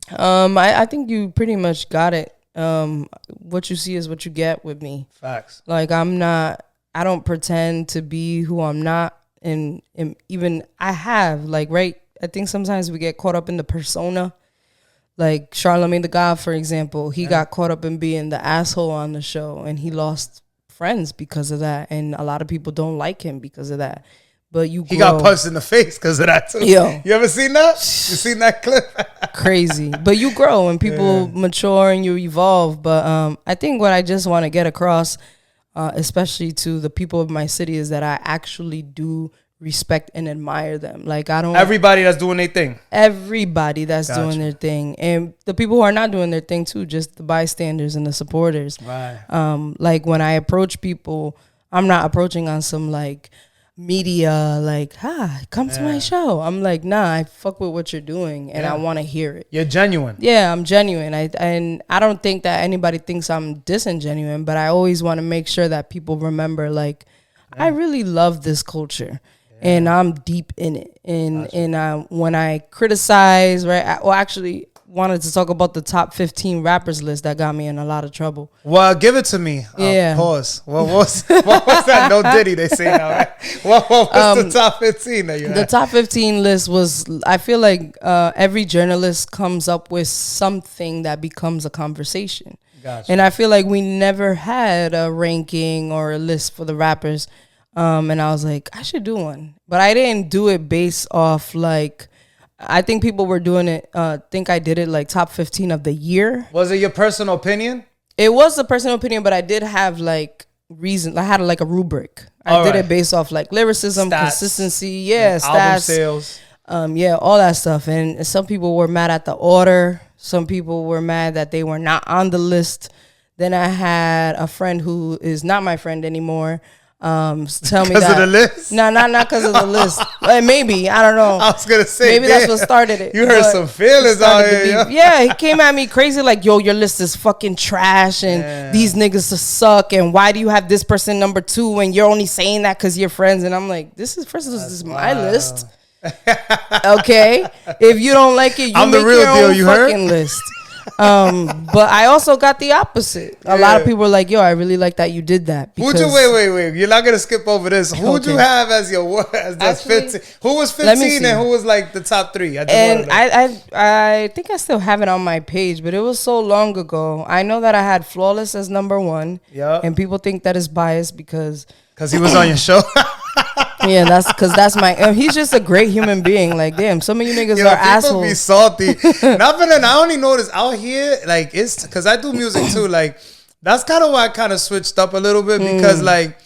I think you pretty much got it. What you see is what you get with me. Facts. Like I don't pretend to be who I'm not, and even I have I think sometimes we get caught up in the persona. Like Charlamagne the God, for example, he got caught up in being the asshole on the show, and he lost friends because of that. And a lot of people don't like him because of that. But he got punched in the face because of that too. Yo. You ever seen that? You seen that clip? Crazy. But you grow and people mature and you evolve. But I think what I just want to get across, especially to the people of my city, is that I actually do respect and admire them. Like, I don't. Everybody that's doing their thing. Everybody that's doing their thing, and the people who are not doing their thing too, just the bystanders and the supporters. Right. Like when I approach people, I'm not approaching on some like media, like, come to my show. I'm like, nah, I fuck with what you're doing, and I want to hear it. You're genuine. Yeah, I'm genuine. And I don't think that anybody thinks I'm disingenuine, but I always want to make sure that people remember, like, I really love this culture. And I'm deep in it. And when I criticize, right, actually wanted to talk about the top 15 rappers list that got me in a lot of trouble. Well, give it to me. Yeah. Pause. What was that? No Diddy, they say now, right? What was the top 15 that you had? The top 15 list was, I feel like every journalist comes up with something that becomes a conversation. Gotcha. And I feel like we never had a ranking or a list for the rappers. And I was like, I should do one. But I didn't do it based off, like, I think people were doing it, think I did it like top 15 of the year. Was it your personal opinion? It was a personal opinion, but I did have like reason. I had like a rubric. I did it based off like lyricism, stats, consistency, stats, album sales. All that stuff. And some people were mad at the order. Some people were mad that they were not on the list. Then I had a friend who is not my friend anymore. Tell me that because of the list? No, not because of the list. Maybe, I don't know. I was gonna say maybe that's what started it. You heard some feelings out here. Yeah, he came at me crazy like, yo, your list is fucking trash and these niggas suck, and why do you have this person number 2 and you're only saying that because you're friends? And I'm like, this is my list. Okay, if you don't like it, you I'm make the real your deal, own you fucking heard? list. But I also got the opposite. A lot of people were like, yo, I really like that you did that. Who'd you wait? You're not gonna skip over this. Who'd you have as your Actually, 15? Who was 15 and who was like the top 3? I think I still have it on my page, but it was so long ago. I know that I had Flawless as number 1. Yeah. And people think that is biased because he was on your show. Yeah, that's because that's he's just a great human being. Like, damn, some of you niggas are assholes. People be salty. Nothing. I only notice out here, like, it's because I do music too. Like, that's kind of why I kind of switched up a little bit because, like,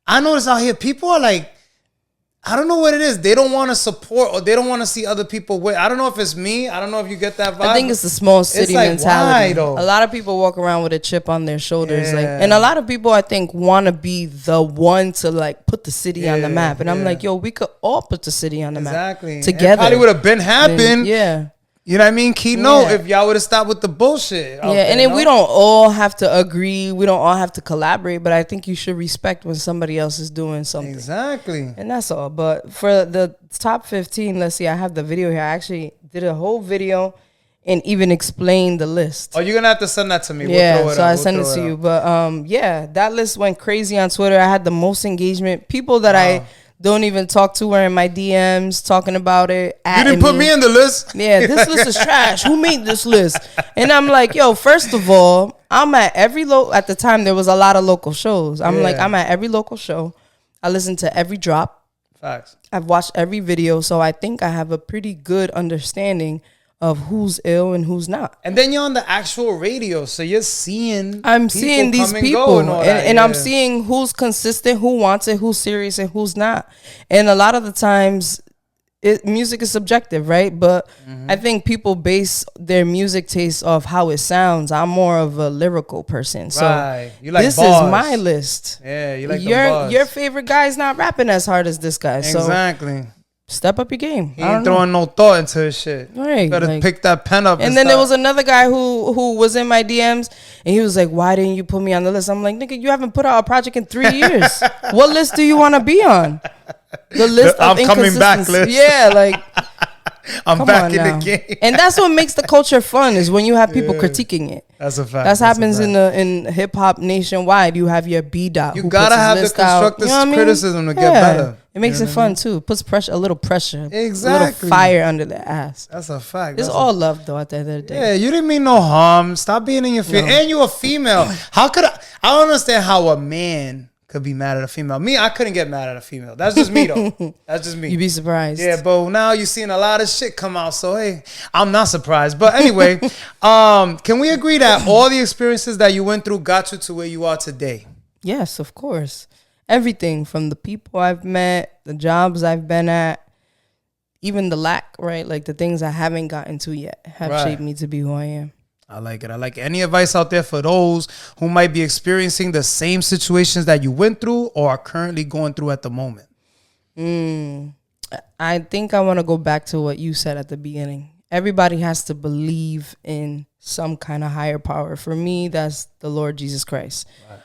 I notice out here people are like, I don't know what it is. They don't want to support or they don't want to see other people win. I don't know if it's me. I don't know if you get that vibe. I think it's the small city mentality. A lot of people walk around with a chip on their shoulders. Like, and a lot of people, I think, want to be the one to, like, put the city on the map. And I'm like, yo, we could all put the city on the map together. It probably would have been happened. Yeah. You know what I mean? Keynote, if y'all would have stopped with the bullshit. And then we don't all have to agree. We don't all have to collaborate. But I think you should respect when somebody else is doing something. Exactly. And that's all. But for the top 15, let's see. I have the video here. I actually did a whole video and even explained the list. Oh, you're going to have to send that to me. Yeah, so I send it to you. But that list went crazy on Twitter. I had the most engagement. People that I don't even talk to her in my DMs talking about it. You didn't put me in the list? Yeah, this list is trash. Who made this list? And I'm like, yo, first of all, I'm at every at the time there was a lot of local shows. I'm at every local show. I listen to every drop. Facts. I've watched every video, so I think I have a pretty good understanding of who's ill and who's not. And then you're on the actual radio, so you're seeing seeing these people and I'm seeing who's consistent, who wants it, who's serious, and who's not. And a lot of the times music is subjective, right? But I think people base their music taste off how it sounds. I'm more of a lyrical person, so you like this bars. is my list. Yeah, you like your favorite guy is not rapping as hard as this guy. Exactly. So step up your game. He ain't throwing no thought into his shit. Right. You better pick that pen up. And then there was another guy who was in my DMs and he was like, why didn't you put me on the list? I'm like, nigga, you haven't put out a project in 3 years. What list do you want to be on? The list of I'm coming back list. Yeah, like I'm back in the game. And that's what makes the culture fun is when you have people critiquing it. That's a fact. That happens in hip hop nationwide. You have your B-Dot. You gotta have the constructive criticism to get better. It makes it fun too. It puts a little pressure. Exactly. A little fire under their ass. That's a fact. It's all love though at the end of the day. Yeah, you didn't mean no harm. Stop being in your feelings. And you're a female. How could I don't understand how a man could be mad at a female. Me, I couldn't get mad at a female. That's just me though. That's just me. You'd be surprised. Yeah, but now you're seeing a lot of shit come out. So hey, I'm not surprised. But anyway, can we agree that all the experiences that you went through got you to where you are today? Yes, of course. everything from the people I've met, the jobs I've been at, even the lack, right? Like the things I haven't gotten to yet have shaped me to be who I am. I like it. I like it. Any advice out there for those who might be experiencing the same situations that you went through or are currently going through at the moment? I think I want to go back to what you said at the beginning. Everybody has to believe in some kind of higher power. For me, that's the Lord Jesus Christ. Right.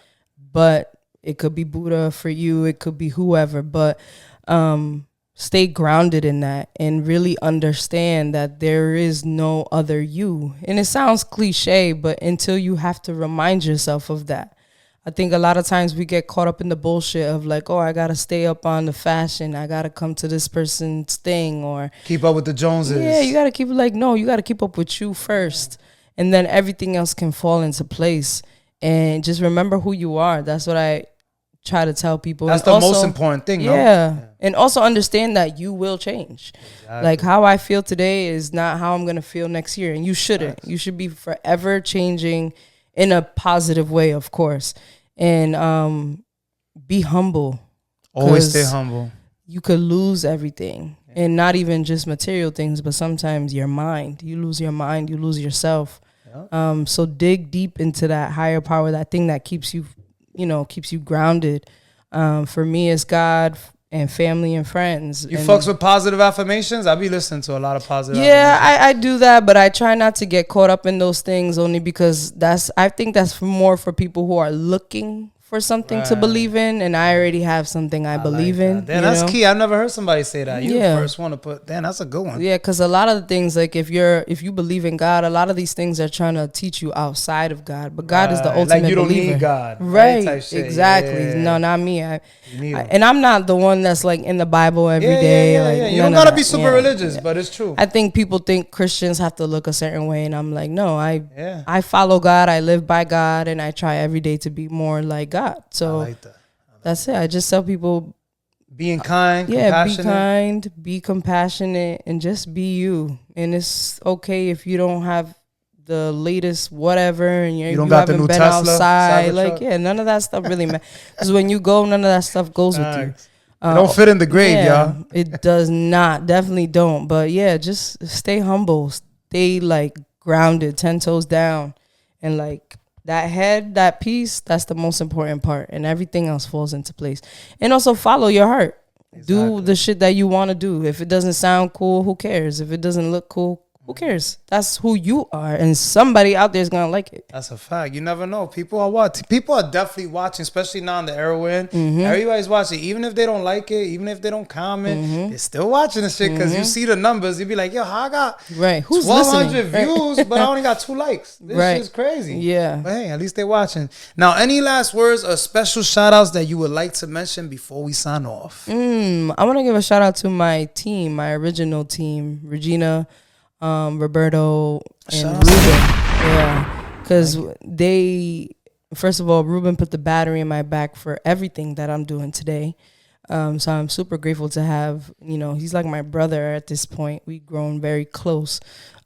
But it could be Buddha for you. It could be whoever. But stay grounded in that and really understand that there is no other you. And it sounds cliche, but until you have to remind yourself of that. I think a lot of times we get caught up in the bullshit of like, oh, I got to stay up on the fashion. I got to come to this person's thing or keep up with the Joneses. Yeah, you got to keep like, no, you got to keep up with you first. And then everything else can fall into place. And just remember who you are. That's what I try to tell people. That's the most important thing. Yeah. And also understand that you will change. Exactly. Like how I feel today is not how I'm going to feel next year. And you shouldn't. Nice. You should be forever changing in a positive way, of course. And be humble. Always stay humble. You could lose everything. And not even just material things, but sometimes your mind. You lose your mind, you lose yourself. Yeah. So dig deep into that higher power, that thing that keeps you, keeps you grounded. For me, it's God and family and friends. You fucks with positive affirmations? I be listening to a lot of positive affirmations. I do that, but I try not to get caught up in those things only because I think that's more for people who are looking for something to believe in, and I already have something I believe like in. Damn, that's key. I've never heard somebody say that. You the first one to put. Damn, that's a good one. Yeah, because a lot of the things, like if you believe in God, a lot of these things are trying to teach you outside of God, but God is the ultimate like you don't believer. Need God, right? Exactly. Yeah. No, not me. And I'm not the one that's like in the Bible every day. Like, you don't gotta be super religious, but it's true. I think people think Christians have to look a certain way, and I'm like, no, I follow God, I live by God, and I try every day to be more like God. So that's it. I just tell people being kind, be kind, be compassionate, and just be you. And it's okay if you don't have the latest whatever and you don't got haven't been Tesla, outside. Like, none of that stuff really matters. Because when you go, none of that stuff goes with you. It don't fit in the grave, y'all. It does not. Definitely don't. But yeah, just stay humble. Stay like grounded, 10 toes down. And like that head, that peace, that's the most important part. And everything else falls into place. And also follow your heart. Exactly. Do the shit that you want to do. If it doesn't sound cool, who cares? If it doesn't look cool, who cares? That's who you are, and somebody out there is gonna like it. That's a fact. You never know. People are definitely watching, especially now in the era we're in. Mm-hmm. Everybody's watching, even if they don't like it, even if they don't comment, they're still watching this shit because you see the numbers. You be like, yo, how I got who's 1,200 views, but I only got 2 likes. This shit's crazy. Yeah. But hey, at least they're watching. Now, any last words or special shout outs that you would like to mention before we sign off? I want to give a shout out to my team, my original team, Regina, Roberto, and Ruben. Yeah, because first of all, Ruben put the battery in my back for everything that I'm doing today. So I'm super grateful to have, he's like my brother at this point. We've grown very close.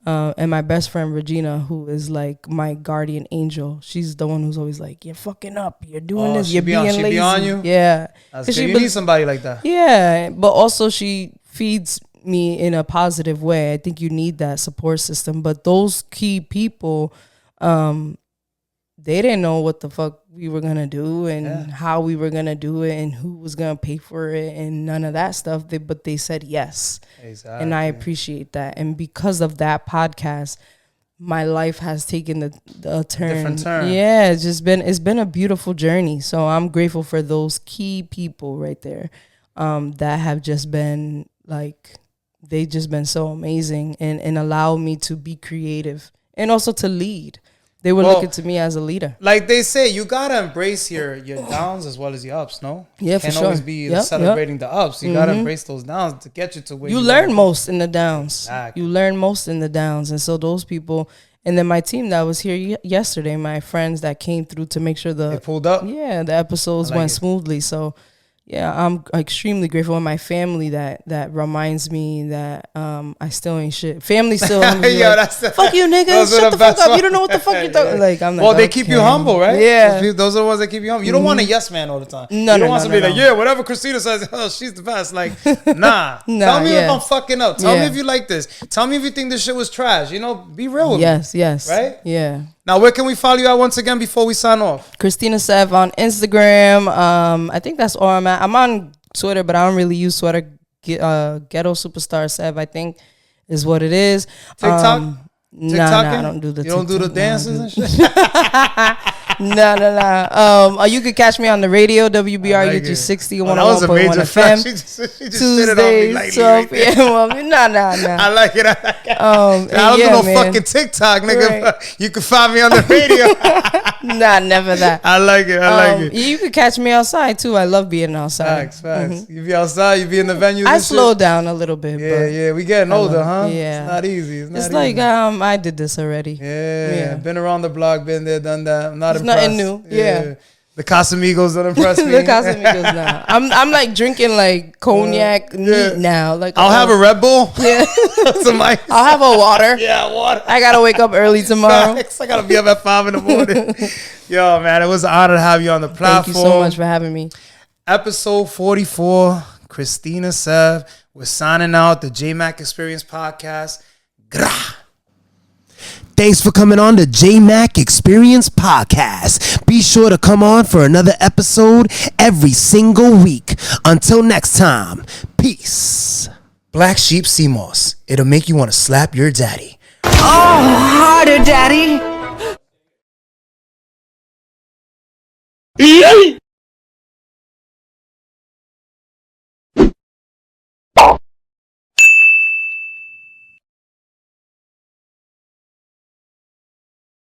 And my best friend, Regina, who is like my guardian angel. She's the one who's always like, you're fucking up. You're doing this. You're being lazy. She be on you? Yeah. You need somebody like that. Yeah. But also she feeds me in a positive way. I think you need that support system. But those key people, they didn't know what the fuck we were gonna do and how we were gonna do it and who was gonna pay for it and none of that stuff. But they said yes. Exactly. And I appreciate that. And because of that podcast, my life has taken a turn. Different turn. Yeah, it's been a beautiful journey. So I'm grateful for those key people right there, that have just been like, they've just been so amazing and allow me to be creative and also to lead. They were looking to me as a leader. Like they say, you gotta embrace your downs as well as your ups, no? Yeah, for sure. Can't always be celebrating the ups. You gotta embrace those downs to get you to where you learn most in the downs. Exactly. You learn most in the downs. And so those people, and then my team that was here yesterday, my friends that came through to make sure they pulled up. Yeah, the episodes went smoothly. So Yeah, I'm extremely grateful for my family that reminds me that I still ain't shit. Family still Yo, like, fuck you niggas, shut the fuck up. You don't know what the fuck you're talking. Like, I'm like, well, they keep you humble, right? Yeah. Those are the ones that keep you humble. You don't want a yes man all the time. No, you don't want to be like, yeah, whatever Cristina says, oh, she's the best. Like, nah. Tell me if I'm fucking up. Tell me if you like this. Tell me if you think this shit was trash. You know, be real with me. Yes. Right? Yeah. Now, where can we follow you at once again before we sign off? Cristina Sev on Instagram. I think that's all I'm at. I'm on Twitter, but I don't really use Twitter. Ghetto Superstar Sev, I think, is what it is. TikTok? Nah, I don't do the You don't do the dances and shit? Nah. You could catch me on the radio, WBR UG 60, 101.1 FM. She just Tuesdays, 12 p.m. Nah. I like it. I don't do no fucking TikTok, nigga. Right. You can find me on the radio. Nah, never that. I like it. You could catch me outside too. I love being outside. Facts. Mm-hmm. You be outside, you be in the venues. I slowed down a little bit. Yeah. We getting older, huh? Yeah. It's not easy. It's like I did this already. Yeah. Been around the block, been there, done that. I'm not it's impressed. Nothing new. Yeah. The Casamigos don't impress me. The Casamigos now. I'm like drinking like cognac neat now. Like I'll have a Red Bull. Yeah. Some ice. I'll have a water. Yeah, water. I gotta wake up early tomorrow. I gotta be up at 5 a.m. Yo, man, it was an honor to have you on the platform. Thank you so much for having me. Episode 44, Cristina Sev. We're signing out the Jmack Experience Podcast. Grah. Thanks for coming on the Jmack Experience Podcast. Be sure to come on for another episode every single week. Until next time, peace. Black Sheep Sea Moss. It'll make you want to slap your daddy. Oh, harder, daddy.